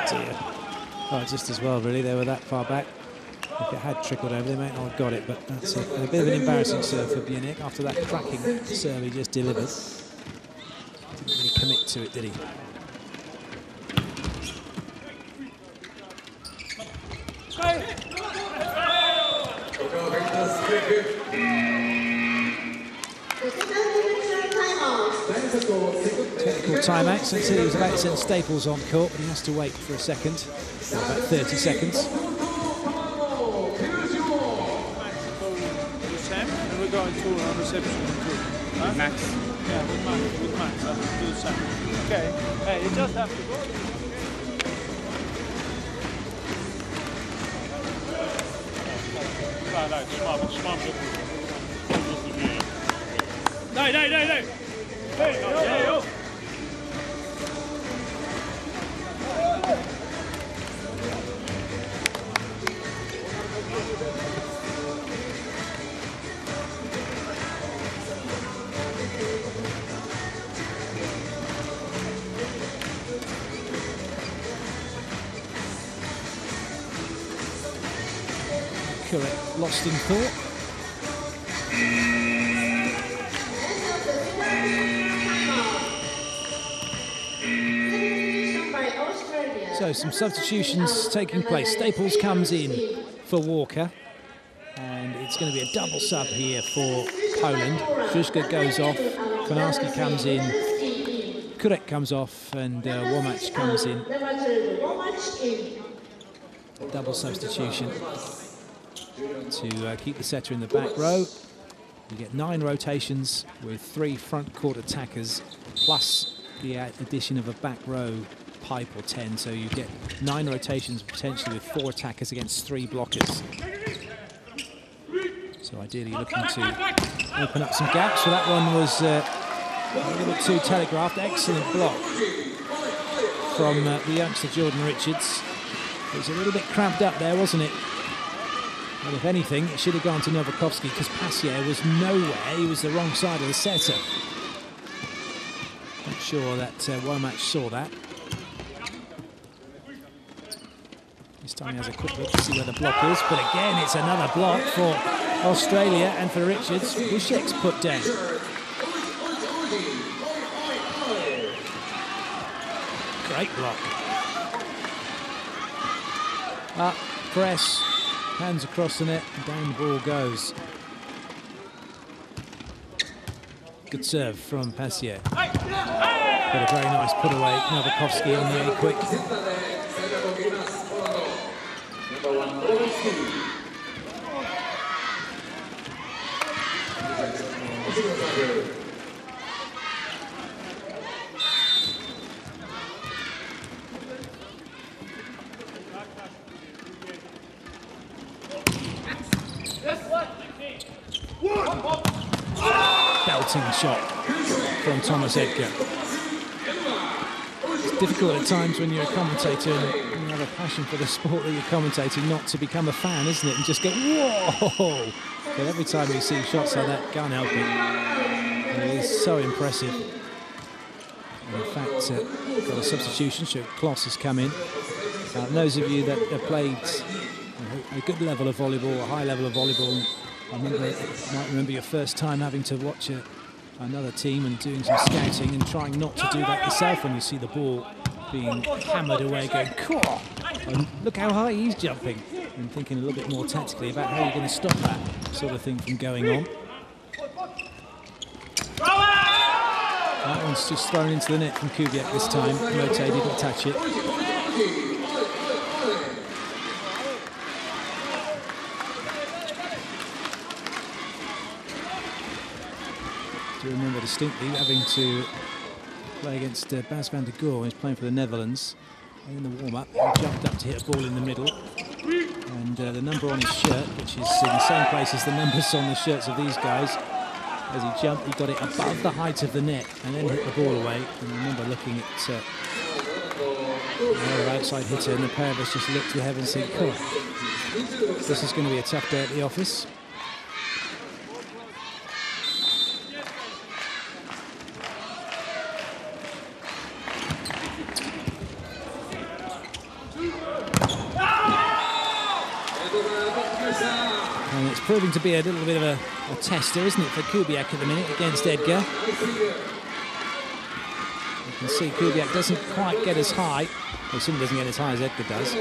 Dear. Oh, just as well really, they were that far back. If it had trickled over, they might not have got it, but that's a bit of an embarrassing serve for Bieniek after that cracking serve he just delivered. Didn't really commit to it, did he? The second timeouts. Let's see, he was about to send Staples on court, but he has to wait for a second, about 30 seconds. And we're going to reception too. Huh? Max? Yeah, with Max. I'll do the same. Okay. Hey, you just have to go. Nee. Hey, yo. Correct. Lost in thought. So some substitutions taking place. Staples comes in for Walker, and it's going to be a double sub here for Poland. Zuzka goes off, Konarski comes in, Kurek comes off, and Womacz comes in. Double substitution to keep the setter in the back row. You get 9 rotations with 3 front court attackers, plus the addition of a back row pipe or 10, so you get 9 rotations potentially with 4 attackers against 3 blockers. So ideally looking to open up some gaps. So that one was a little bit too telegraphed. Excellent block from the youngster Jordan Richards. It was a little bit cramped up there, wasn't it? But if anything, it should have gone to Novakovsky because Passier was nowhere. He was the wrong side of the setter. Not sure that Womacz saw that. This time he has a quick look to see where the block is. But again, it's another block for Australia and for Richards. Bushek's put down. Great block. Up, press. Hands across the net, and down the ball goes. Good serve from Passier. But a very nice put away. Novakovsky on the A quick. Belting shot from Thomas Edgar. It's difficult at times when you're a commentator and you have a passion for the sport that you're commentating not to become a fan, isn't it? And just go, whoa! But every time you see shots like that, can't help it. And it is so impressive. And in fact, got a substitution, so Kloss has come in. Those of you that have played a good level of volleyball, a high level of volleyball, I might remember your first time having to watch another team and doing some scouting and trying not to do that yourself when you see the ball being hammered away, going, cool, and look how high he's jumping, and thinking a little bit more tactically about how you're going to stop that sort of thing from going on. That one's just thrown into the net from Kubiak this time. Mote didn't touch it. I remember distinctly having to play against Bas van der Goor. He's playing for the Netherlands. And in the warm-up, he jumped up to hit a ball in the middle. And the number on his shirt, which is in the same place as the numbers on the shirts of these guys, as he jumped, he got it above the height of the net and then hit the ball away. And I remember looking at our outside hitter, and the pair of us just looked to the heavens and said, cool, this is going to be a tough day at the office. And it's proving to be a little bit of a tester, isn't it, for Kubiak at the minute against Edgar. You can see Kubiak doesn't quite get as high. Well, certainly doesn't get as high as Edgar does.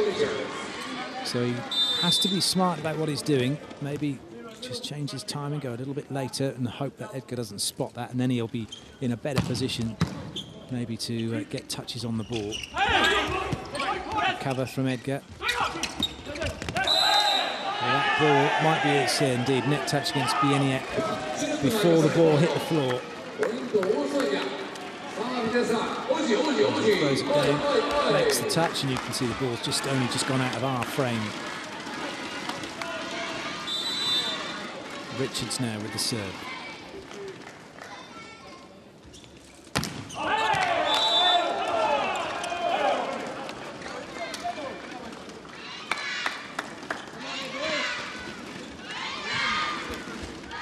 So he has to be smart about what he's doing. Maybe just change his timing, go a little bit later and hope that Edgar doesn't spot that, and then he'll be in a better position maybe to get touches on the ball. Cover from Edgar. Well, that ball might be its indeed net touch against Bieniek before the ball hit the floor. Throws it down, makes the touch, and you can see the ball's only just gone out of our frame. Richards now with the serve.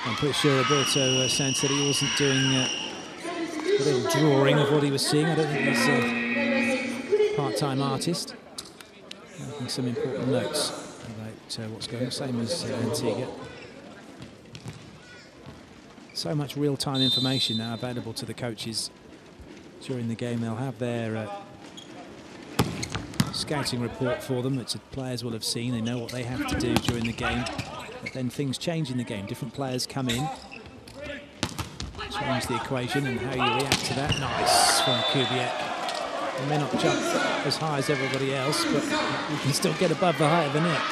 I'm pretty sure Roberto Sanz said he wasn't doing a little drawing of what he was seeing. I don't think he's a part-time artist. Making some important notes about what's going on, same as Antigua. So much real-time information now available to the coaches during the game. They'll have their scouting report for them, which the players will have seen. They know what they have to do during the game. But then things change in the game. Different players come in, change the equation and how you react to that. Nice from Kubiak. He may not jump as high as everybody else, but you can still get above the height of the net.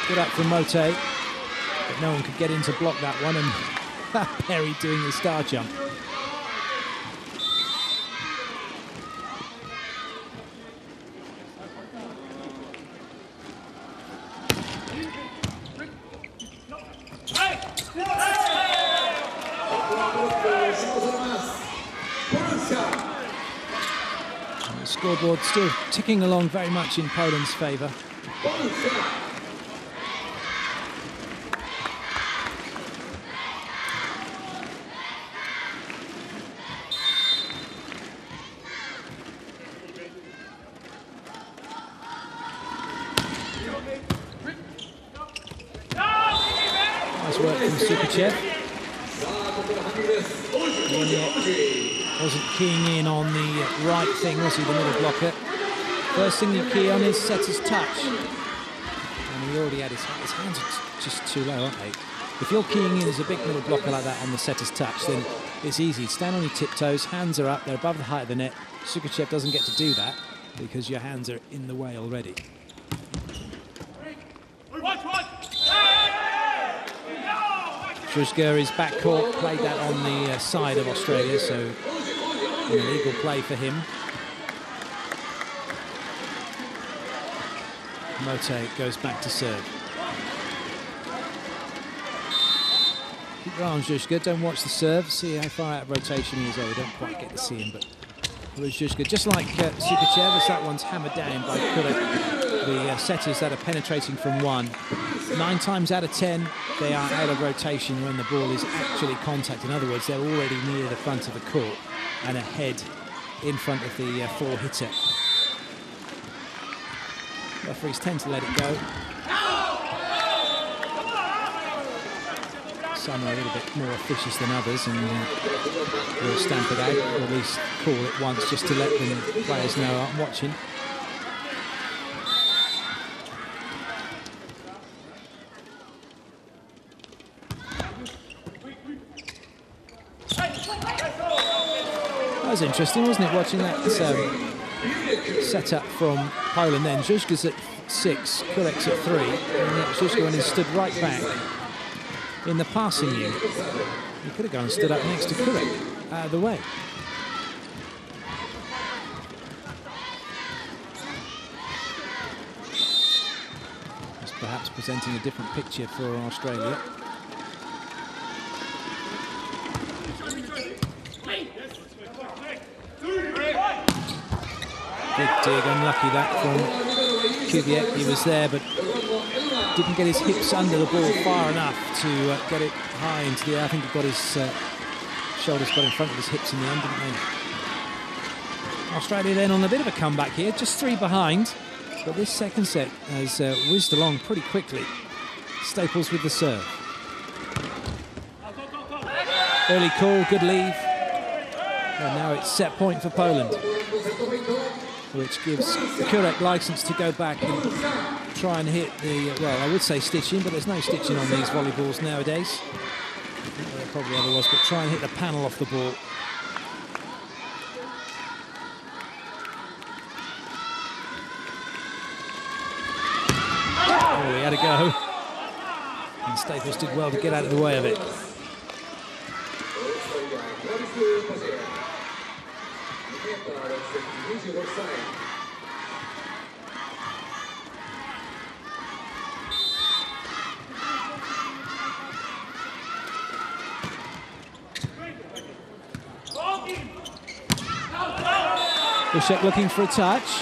Good up from Mote, but no one could get in to block that one, and Perry doing the star jump. And the scoreboard still ticking along very much in Poland's favour. Wasn't keying in on the right thing, was he, the middle blocker? First thing you key on is setter's touch. And he already had his hands are just too low, aren't they? If you're keying in as a big middle blocker like that on the setter's touch, then it's easy. Stand on your tiptoes, hands are up, they're above the height of the net. Sukachev doesn't get to do that because your hands are in the way already. Druzga is backcourt, played that on the side of Australia, so an illegal play for him. Mote goes back to serve. Keep your eye on Druzga, don't watch the serve, see how far out of rotation he is. Oh, we don't quite get to see him, but Druzga, just like Sukachev, as that one's hammered down by Kurek. The setters that are penetrating from one, 9 times out of 10 they are out of rotation when the ball is actually contact. In other words, they're already near the front of the court and ahead in front of the four hitter. Referees tend to let it go. Some are a little bit more officious than others and will stamp it out, or at least call it once just to let the players know I'm watching. That was interesting, wasn't it, watching that set up from Poland then. Druzga's at 6, Kurek's at 3, and yet Druzga when he stood right back in the passing unit. He could have gone and stood up next to Kurek, out of the way. Just perhaps presenting a different picture for Australia. Big dig, unlucky that from Kubiak. He was there, but didn't get his hips under the ball far enough to get it high into the air. I think he got his shoulders got in front of his hips in the end, didn't they? Australia then on a bit of a comeback here, just 3 behind, but this second set has whizzed along pretty quickly. Staples with the serve. Early call, good leave. And now it's set point for Poland, which gives Kurek license to go back and try and hit the, well, I would say stitching, but there's no stitching on these volleyballs nowadays. They're probably otherwise, but try and hit the panel off the ball. Oh, he had a go. And Staples did well to get out of the way of it. Bishop looking for a touch.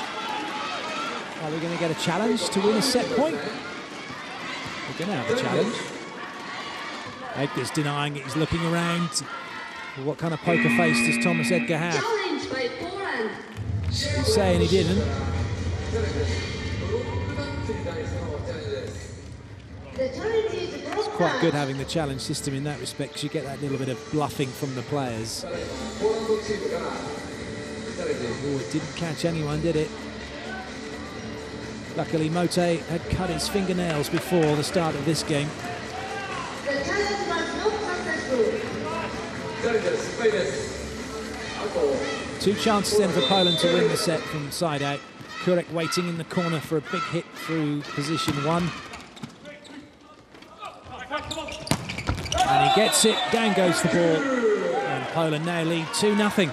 Are we going to get a challenge to win a set point? We're going to have a challenge. Edgar's denying it. He's looking around. What kind of poker face does Thomas Edgar have? Challenge by Poland. He's saying he didn't. The challenge is It's quite good having the challenge system in that respect, because you get that little bit of bluffing from the players. Oh, it didn't catch anyone, did it? Luckily, Mote had cut his fingernails before the start of this game. The challenge was not successful. 2 chances then for Poland to win the set from side out. Kurek waiting in the corner for a big hit through position 1. And he gets it, down goes the ball. And Poland now lead 2-0.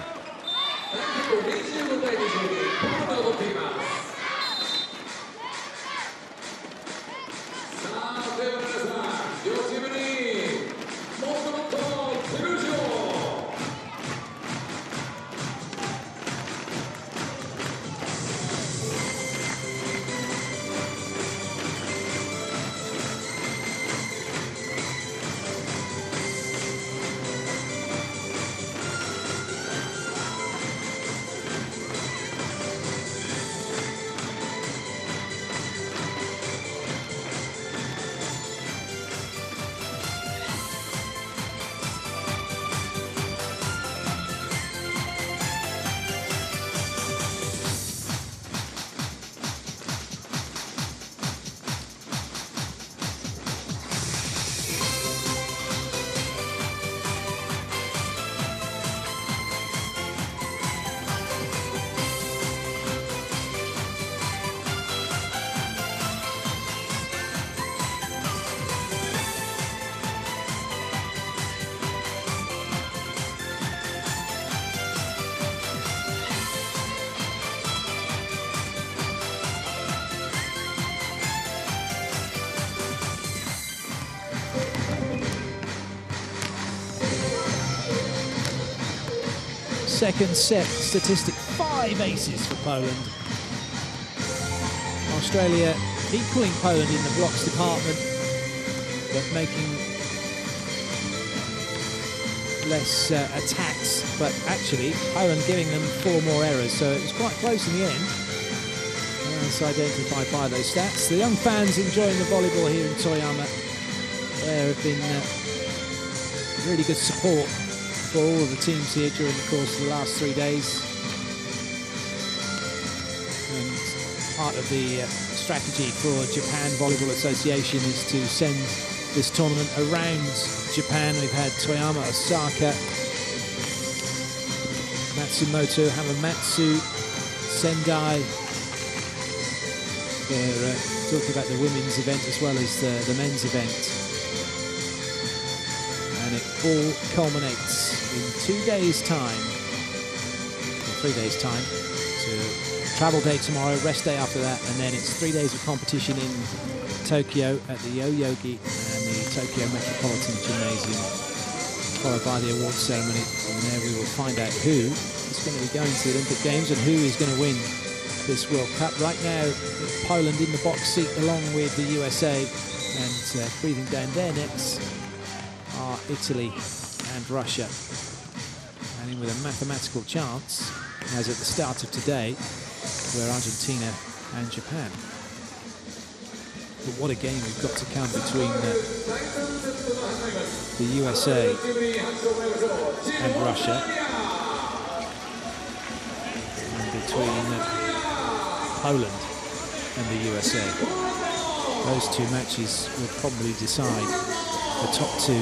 Second set statistic, 5 aces for Poland. Australia equaling Poland in the blocks department, but making less attacks, but actually Poland giving them 4 more errors, so it was quite close in the end. As identified by those stats. The young fans enjoying the volleyball here in Toyama. There have been really good support for all of the teams here during the course of the last 3 days. And part of the strategy for Japan Volleyball Association is to send this tournament around Japan. We've had Toyama, Osaka, Matsumoto, Hamamatsu, Sendai. They're talking about the women's event as well as the men's event. And it all culminates in 2 days' time, or 3 days' time. So travel day tomorrow, rest day after that, and then it's 3 days of competition in Tokyo at the Yoyogi and the Tokyo Metropolitan Gymnasium, followed by the awards ceremony. And there we will find out who is going to be going to the Olympic Games and who is going to win this World Cup. Right now, Poland in the box seat along with the USA, and breathing down their necks are Italy and Russia. And in with a mathematical chance, as at the start of today, were Argentina and Japan. But what a game we've got to come between the USA and Russia, and between Poland and the USA. Those 2 matches will probably decide the top 2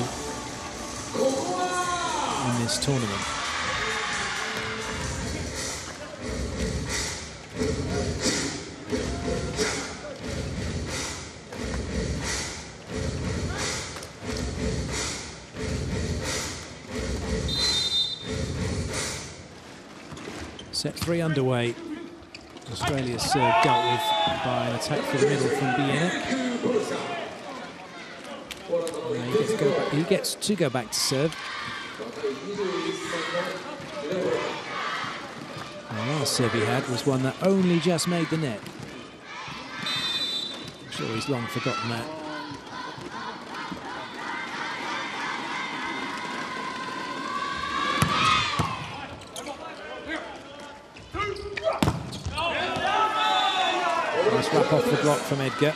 this tournament. Set 3 underway. Australia's serve dealt with by an attack for the middle from Bieniek. He gets to go back to serve. The last serve he had was one that only just made the net. I'm sure he's long forgotten that. Nice wrap off the block from Edgar.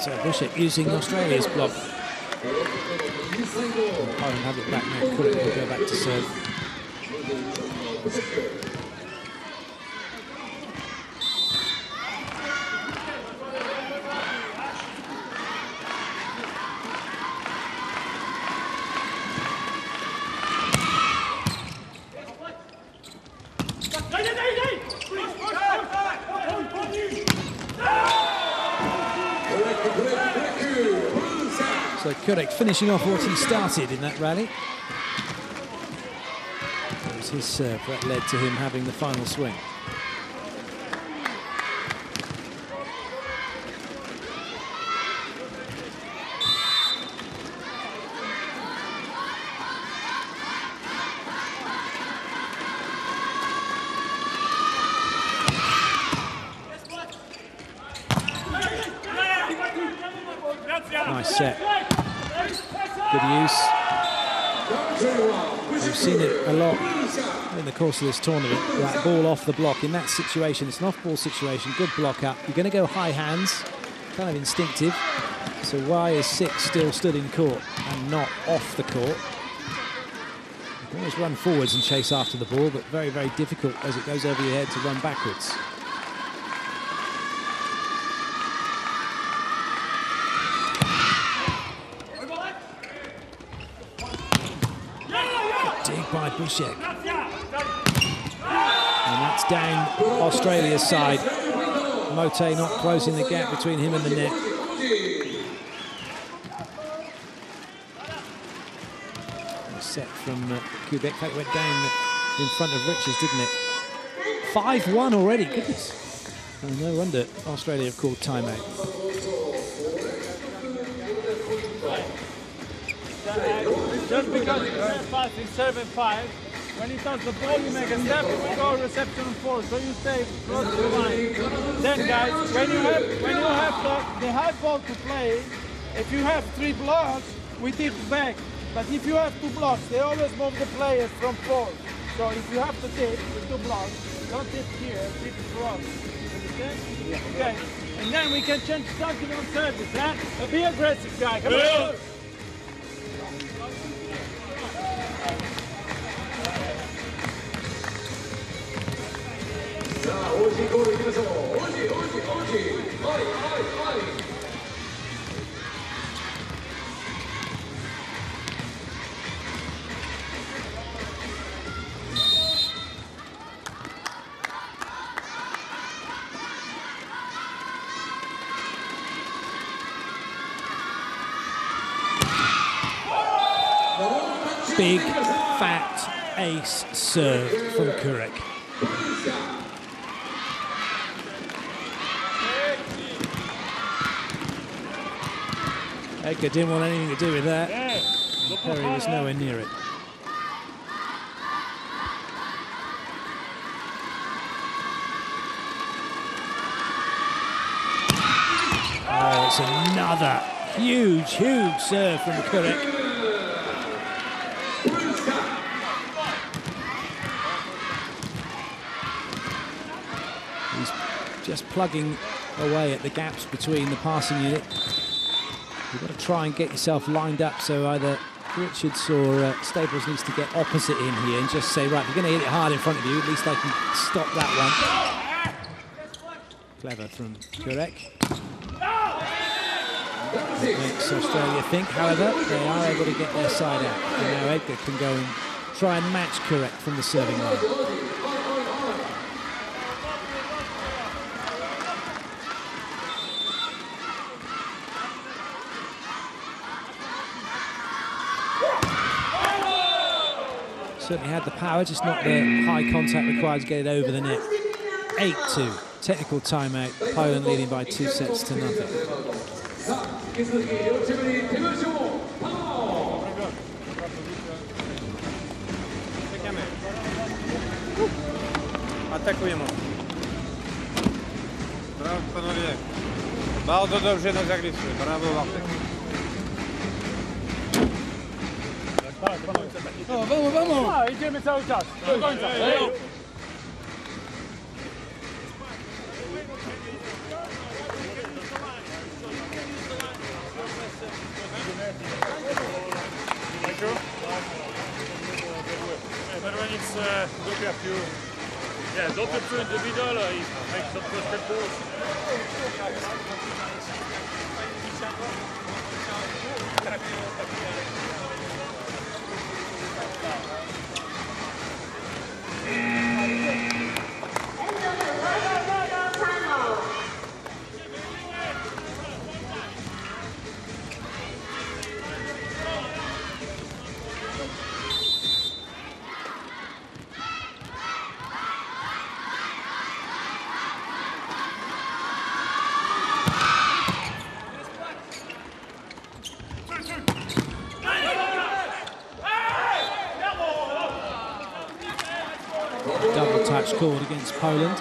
So Bushek using Australia's block. Poland have it back now. Kurek will go back to serve. So Kurek finishing off what he started in that rally. It was his serve that led to him having the final swing. Nice set. Good use. We've seen it a lot in the course of this tournament. That ball off the block in that situation, it's an off-ball situation. Good block up. You're going to go high hands, kind of instinctive. So why is 6 still stood in court and not off the court? You can always run forwards and chase after the ball, but very, very difficult as it goes over your head to run backwards. By Bushek. And that's down Australia's side. Mote not closing the gap between him and the net. Set from Kubek. In fact, it went down in front of Richards, didn't it? 5-1 already. Goodness. Oh, no wonder Australia have called timeout. Just because you serve fast in serve and 5, when you touch the ball, you make a step, you go reception and 4, so you stay close to the line. Then, guys, when you have the high ball to play, if you have 3 blocks, we tip back. But if you have 2 blocks, they always move the players from 4. So if you have to tip with 2 blocks, don't tip here, tip across. Understand? Yeah. Okay. And then we can change something on service, huh? Be aggressive, guy. Come on. Big, fat ace serve from Kurek. Edgar didn't want anything to do with that. Perry was nowhere near it. Oh, it's another huge, huge serve from Kurek. just plugging away at the gaps between the passing unit. You've got to try and get yourself lined up, so either Richards or Staples needs to get opposite in here and just say, right, if you're going to hit it hard in front of you, at least I can stop that one. Clever from Kurek. Makes Australia think, however, they are able to get their side out. And now Edgar can go and try and match Kurek from the serving line. Certainly had the power, just not the high contact required to get it over the net. 8-2, technical timeout. Poland leading by 2 sets to nothing. Atakujemy. Brawo panowie. Bardzo dobrze nas zagraliśmy. Brawo Bartek. No, vamos, vamos! A, idziemy cały czas, do końca. Don't put in the middle, make some cross tempos. Double touch called against Poland.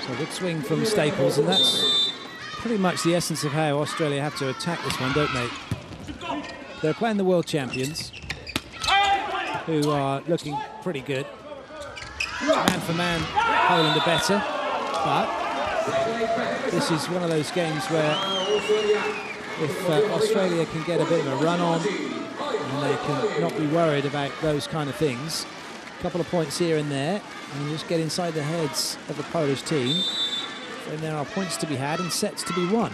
So a good swing from Staples, and that's pretty much the essence of how Australia have to attack this one, don't they? They're playing the world champions, who are looking pretty good. Man for man, Poland are better, but this is one of those games where if Australia can get a bit of a run on, and they can not be worried about those kind of things, a couple of points here and there, and just get inside the heads of the Polish team, then there are points to be had and sets to be won.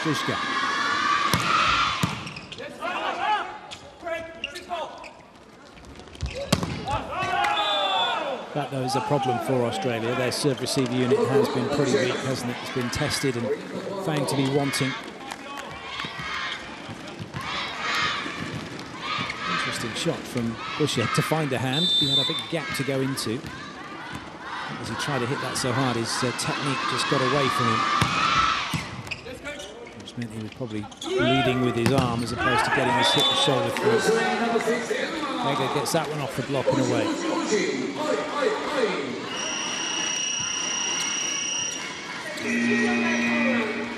Szyszka. That, though, is a problem for Australia. Their serve-receive unit has been pretty weak, hasn't it? It's been tested and found to be wanting. Interesting shot from Bushiak to find a hand. He had a big gap to go into. As he tried to hit that so hard, his technique just got away from him. Which meant he was probably leading with his arm as opposed to getting his hip and shoulder through. Vega gets that one off the block and away.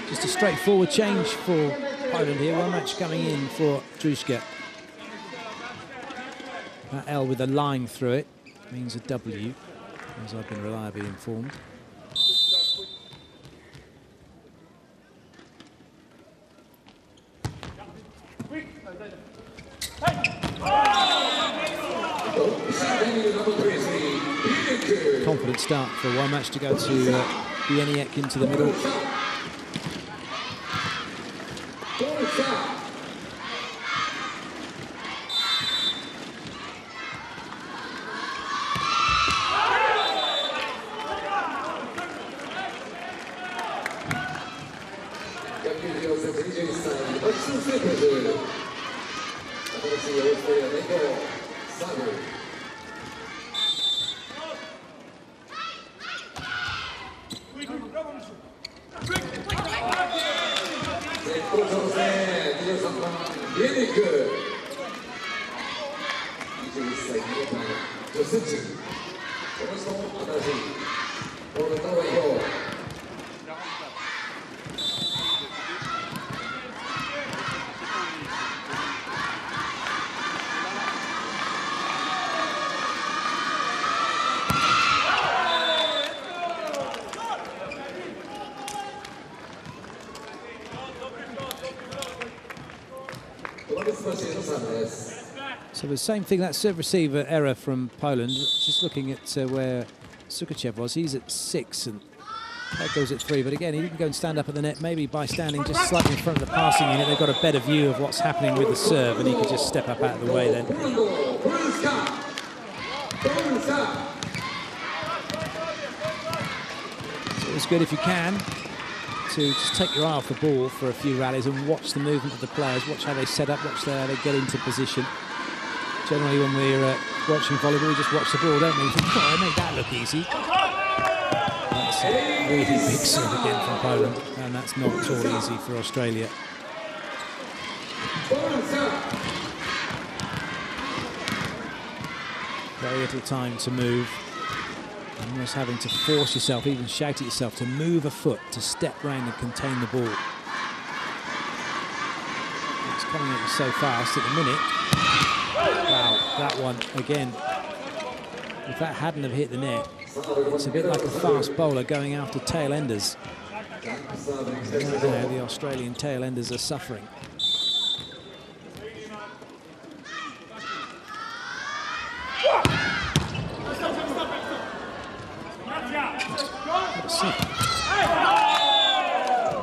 Just a straightforward change for Poland here. One match coming in for Druska. That L with a line through it means a W, as I've been reliably informed. Confident start for one match to go to Bieniek into the middle. So the same thing, that serve receiver error from Poland. Just looking at where Sukachev was, he's at 6 and that goes at 3. But again, he didn't go and stand up at the net. Maybe by standing just slightly in front of the passing unit, they've got a better view of what's happening with the serve, and he could just step up out of the way then. So it's good if you can to just take your eye off the ball for a few rallies and watch the movement of the players, watch how they set up, watch how they get into position. Generally, when we're watching volleyball, we just watch the ball, don't we? We think, oh, they made that look easy. That's a really big serve again from Poland, and that's not at all easy for Australia. Very little time to move. Almost having to force yourself, even shout at yourself, to move a foot, to step round and contain the ball. It's coming at you so fast at the minute. Wow, that one again. If that hadn't have hit the net, it's a bit like a fast bowler going after tail enders. Right now, the Australian tail enders are suffering.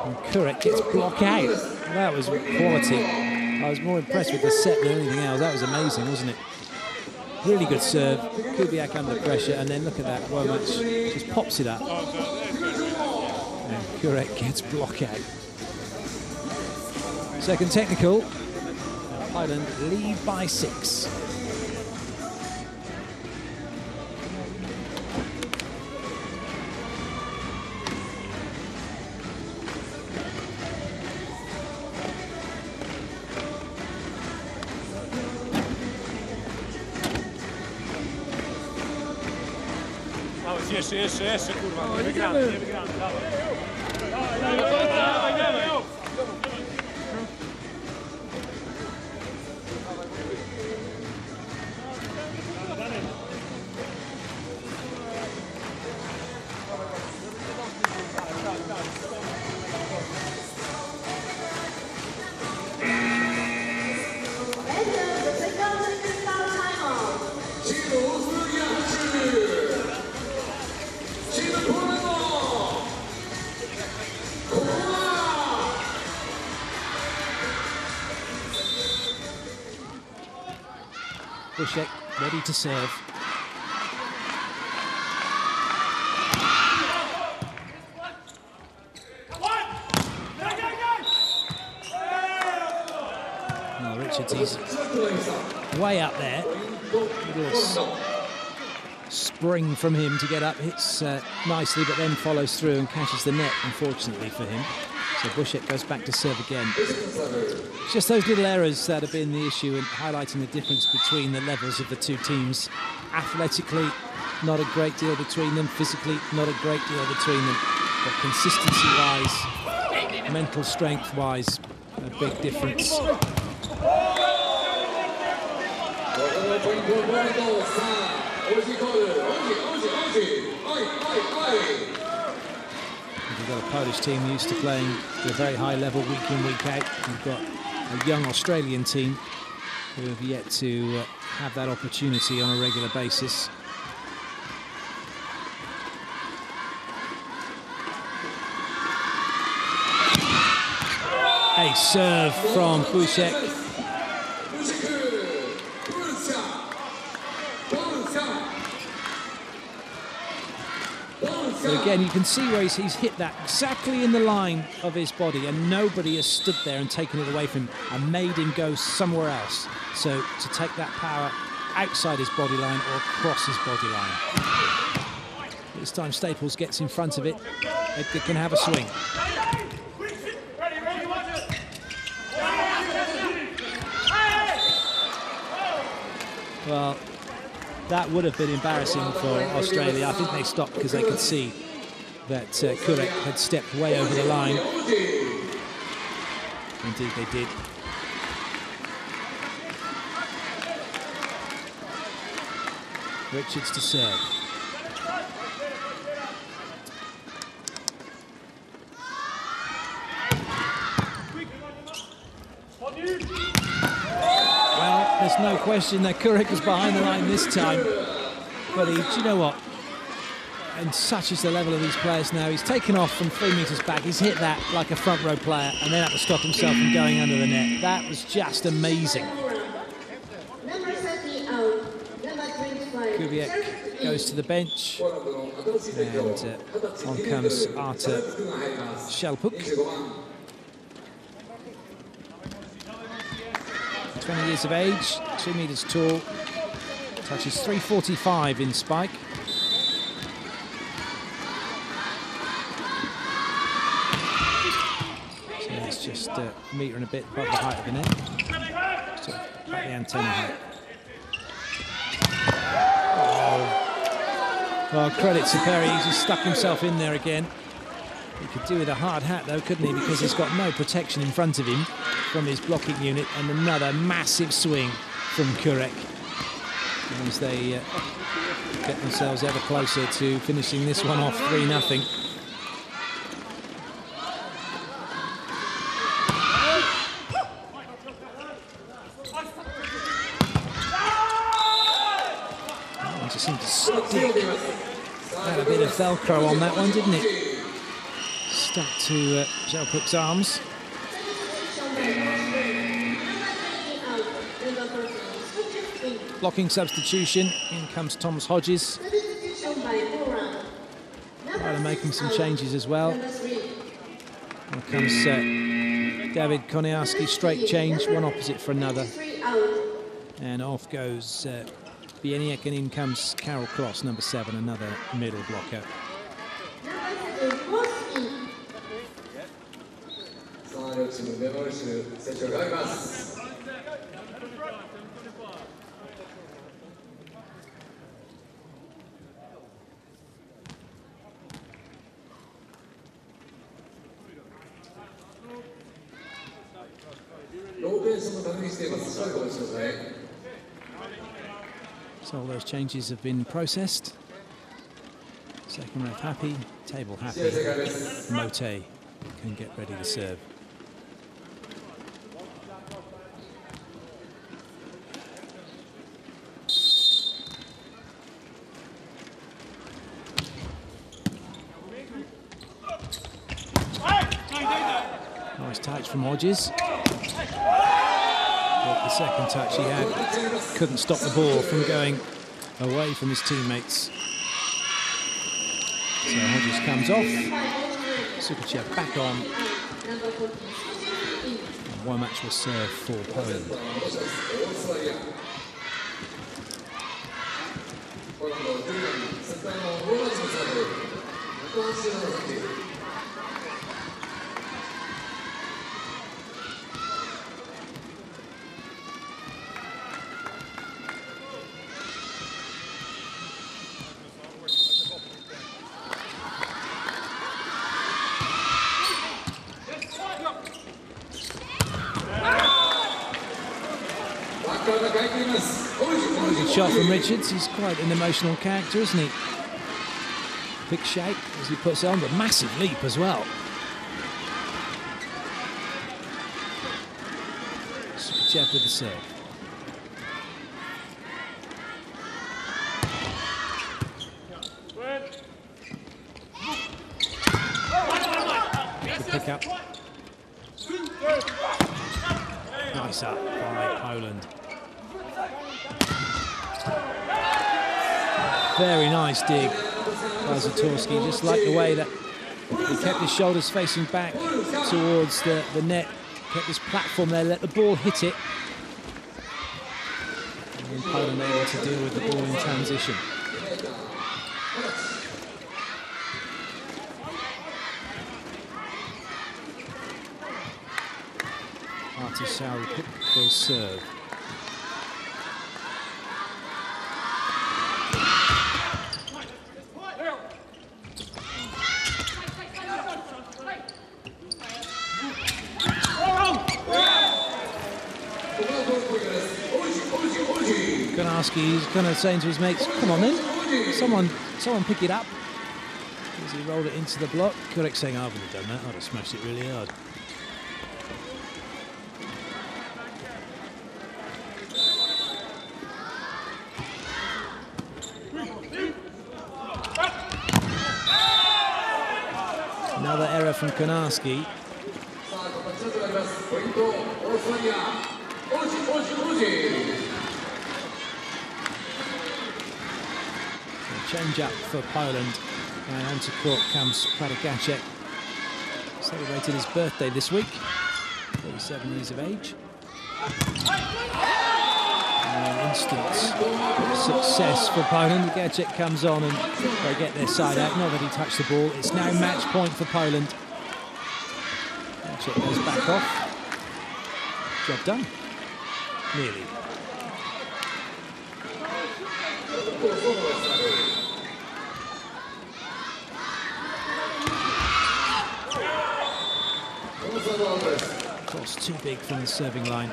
And Kurek gets blocked out. That was quality. I was more impressed with the set than anything else. That was amazing, wasn't it? Really good serve. Kubiak under pressure, and then look at that. Womack just pops it up. And Kurek gets blocked out. Second technical. Poland lead by 6. Jeszcze, kurwa, nie wygramy, dawaj. Bushiak ready to serve. Oh, Richards, he's way up there. Little spring from him to get up, hits nicely, but then follows through and catches the net, unfortunately for him. So Bushek goes back to serve again. It's just those little errors that have been the issue and highlighting the difference between the levels of the two teams. Athletically, not a great deal between them. Physically, not a great deal between them. But consistency-wise, mental strength-wise, a big difference. You've got a Polish team used to playing at a very high level week in, week out. You've got a young Australian team who have yet to have that opportunity on a regular basis. A serve from Bushek. But again, you can see where he's hit that exactly in the line of his body, and nobody has stood there and taken it away from him and made him go somewhere else. So to take that power outside his body line or across his body line. This time Staples gets in front of it. Edgar can have a swing. Well, that would have been embarrassing for Australia. I think they stopped because they could see that Kurek had stepped way over the line. Indeed, they did. Richards to serve. There's no question that Kurek was behind the line this time. But do you know what? And such is the level of these players now. He's taken off from 3 meters back. He's hit that like a front row player and then had to stop himself from going under the net. That was just amazing. Kubiak goes to the bench. And on comes Artur Shelpuk. 20 years of age, 2 meters tall, touches 345 in spike. So it's just a metre and a bit above the height of the net. So about the antenna height. Oh. Well, credit to Perry, he's just stuck himself in there again. He could do with a hard hat though, couldn't he? Because he's got no protection in front of him from his blocking unit, and another massive swing from Kurek as they get themselves ever closer to finishing this one off 3-0. Oh, just seemed to stick. Had a bit of Velcro on that one, didn't it? Stuck to Shelpuk's arms. Blocking substitution. In comes Thomas Hodges. Ryder making some changes as well. Here comes David Koniarski, straight change, one opposite for another. And off goes Bieniek, and in comes Carol Cross, number 7, another middle blocker. So all those changes have been processed. Second ref happy, table happy. Mote can get ready to serve. Nice touch from Hodges. But the second touch he had couldn't stop the ball from going away from his teammates. So Hodges comes off. Sukachev back on. One match will serve for Poland. Good shot from Richards. He's quite an emotional character, isn't he? Big shake as he puts it on, but massive leap as well. Sukachev with the serve. Good pick up. Nice up by Poland. Very nice dig by Zatorski. Just like the way that he kept his shoulders facing back towards the net, kept his platform there, let the ball hit it. And then Poland able to deal with the ball in transition. Artisau will serve. He's kind of saying to his mates, come on then, someone pick it up. As he rolled it into the block. Kurek saying, I wouldn't have done that, I'd have smashed it really hard. Another error from Konarski. Change up for Poland, and onto court comes Pradagacek. Celebrated his birthday this week, 37 years of age. Instant success for Poland. Gacek comes on and they get their side out. Not that he touched the ball. It's now match point for Poland. Gacek goes back off. Job done. Nearly. Cross too big from the serving line.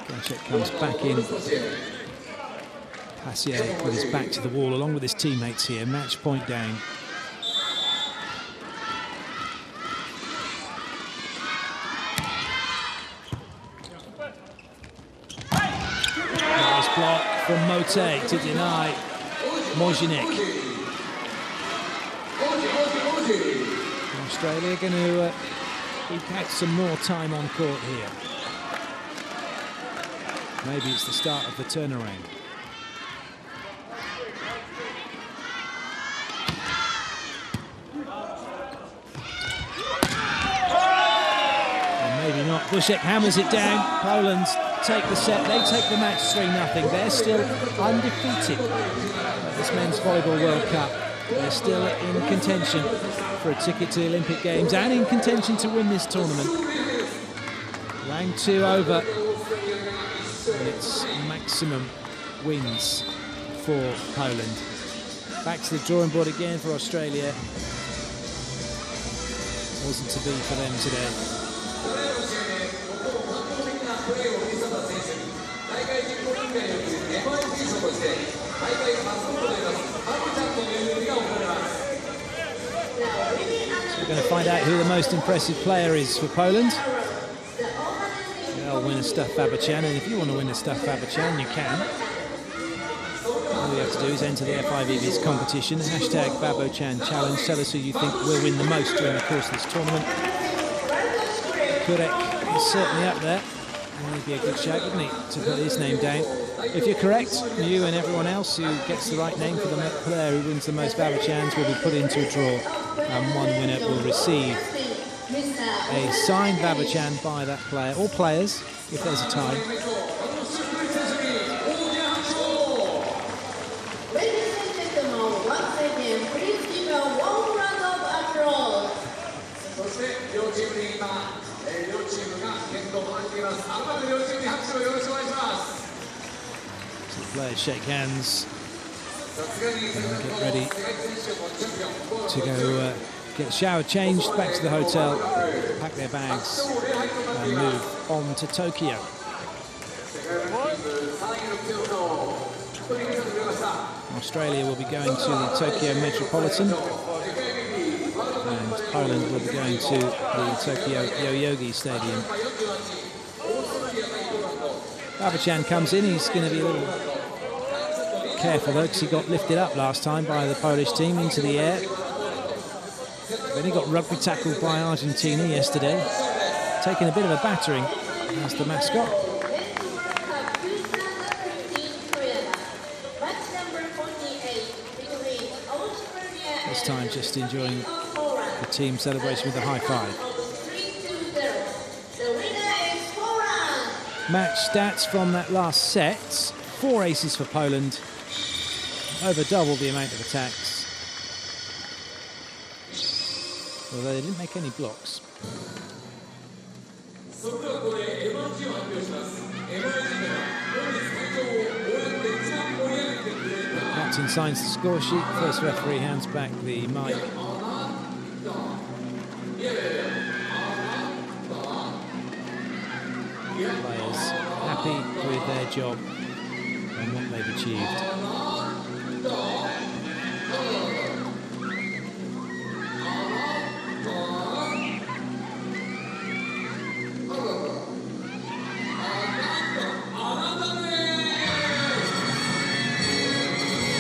Gacek comes back in. Passier with his back to the wall along with his teammates here. Match point down. Nice block from Mote to deny Mojinic. Australia going to eke out some more time on court here. Maybe it's the start of the turnaround. And maybe not. Bushek hammers it down. Poland take the set. They take the match 3-0. They're still undefeated at this Men's Volleyball World Cup. They're still in contention for a ticket to the Olympic Games and in contention to win this tournament. Round 2 over, and it's maximum wins for Poland. Back to the drawing board again for Australia. Wasn't to be for them today. So we're going to find out who the most impressive player is for Poland. They'll win a stuffed Fabachan, and if you want to win a stuffed Fabachan, you can. All you have to do is enter the FIVB's competition, hashtag Babochan Challenge. Tell us who you think will win the most during the course of this tournament. Kurek is certainly up there. And it'd be a good shout, wouldn't it, to put his name down. If you're correct, you and everyone else who gets the right name for the player who wins the most Babachans will be put into a draw, and one winner will receive a signed Babachan by that player, or players, if there's a tie. Ladies and gentlemen, once again, please give a warm round of applause. そして両チームに今、両チームが健闘をもらっています。改めて両チームに拍手をよろしくお願いします。 So the players shake hands, さすがに世界 get ready 選手もチャンピオン to go get showered, changed, back to the hotel, pack their bags and move on to Tokyo. Australia will be going to the Tokyo Metropolitan and Poland will be going to the Tokyo Yoyogi Stadium. Babachan comes in, he's going to be a little careful though because he got lifted up last time by the Polish team into the air. Then he got rugby tackled by Argentina yesterday, taking a bit of a battering as the mascot. This time just enjoying the team celebration with a high five. Match stats from that last set. 4 aces for Poland, over double the amount of attacks. Although they didn't make any blocks. Captain signs the score sheet. First referee hands back the mic. Players happy with their job and what they've achieved.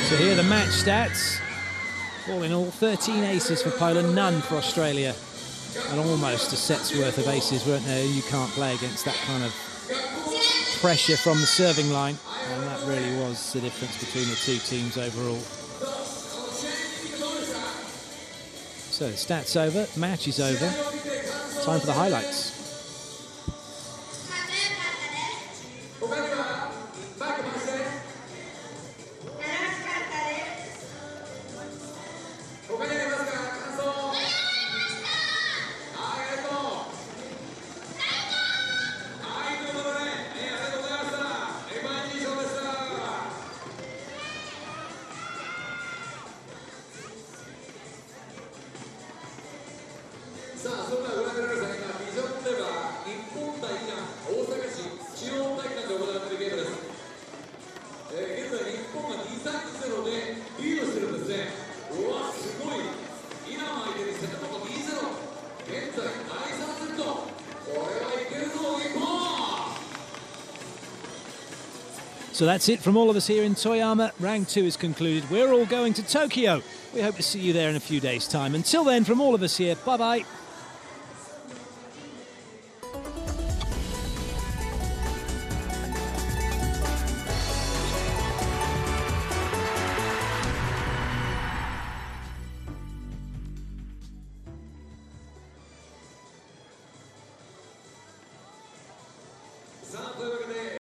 So here are the match stats. All in all, 13 aces for Poland, none for Australia. And almost a set's worth of aces, weren't there? You can't play against that kind of pressure from the serving line. And that really was the difference between the two teams overall. So stats over, match is over. Time for the highlights. So that's it from all of us here in Toyama. Round 2 is concluded. We're all going to Tokyo. We hope to see you there in a few days' time. Until then, from all of us here, bye-bye.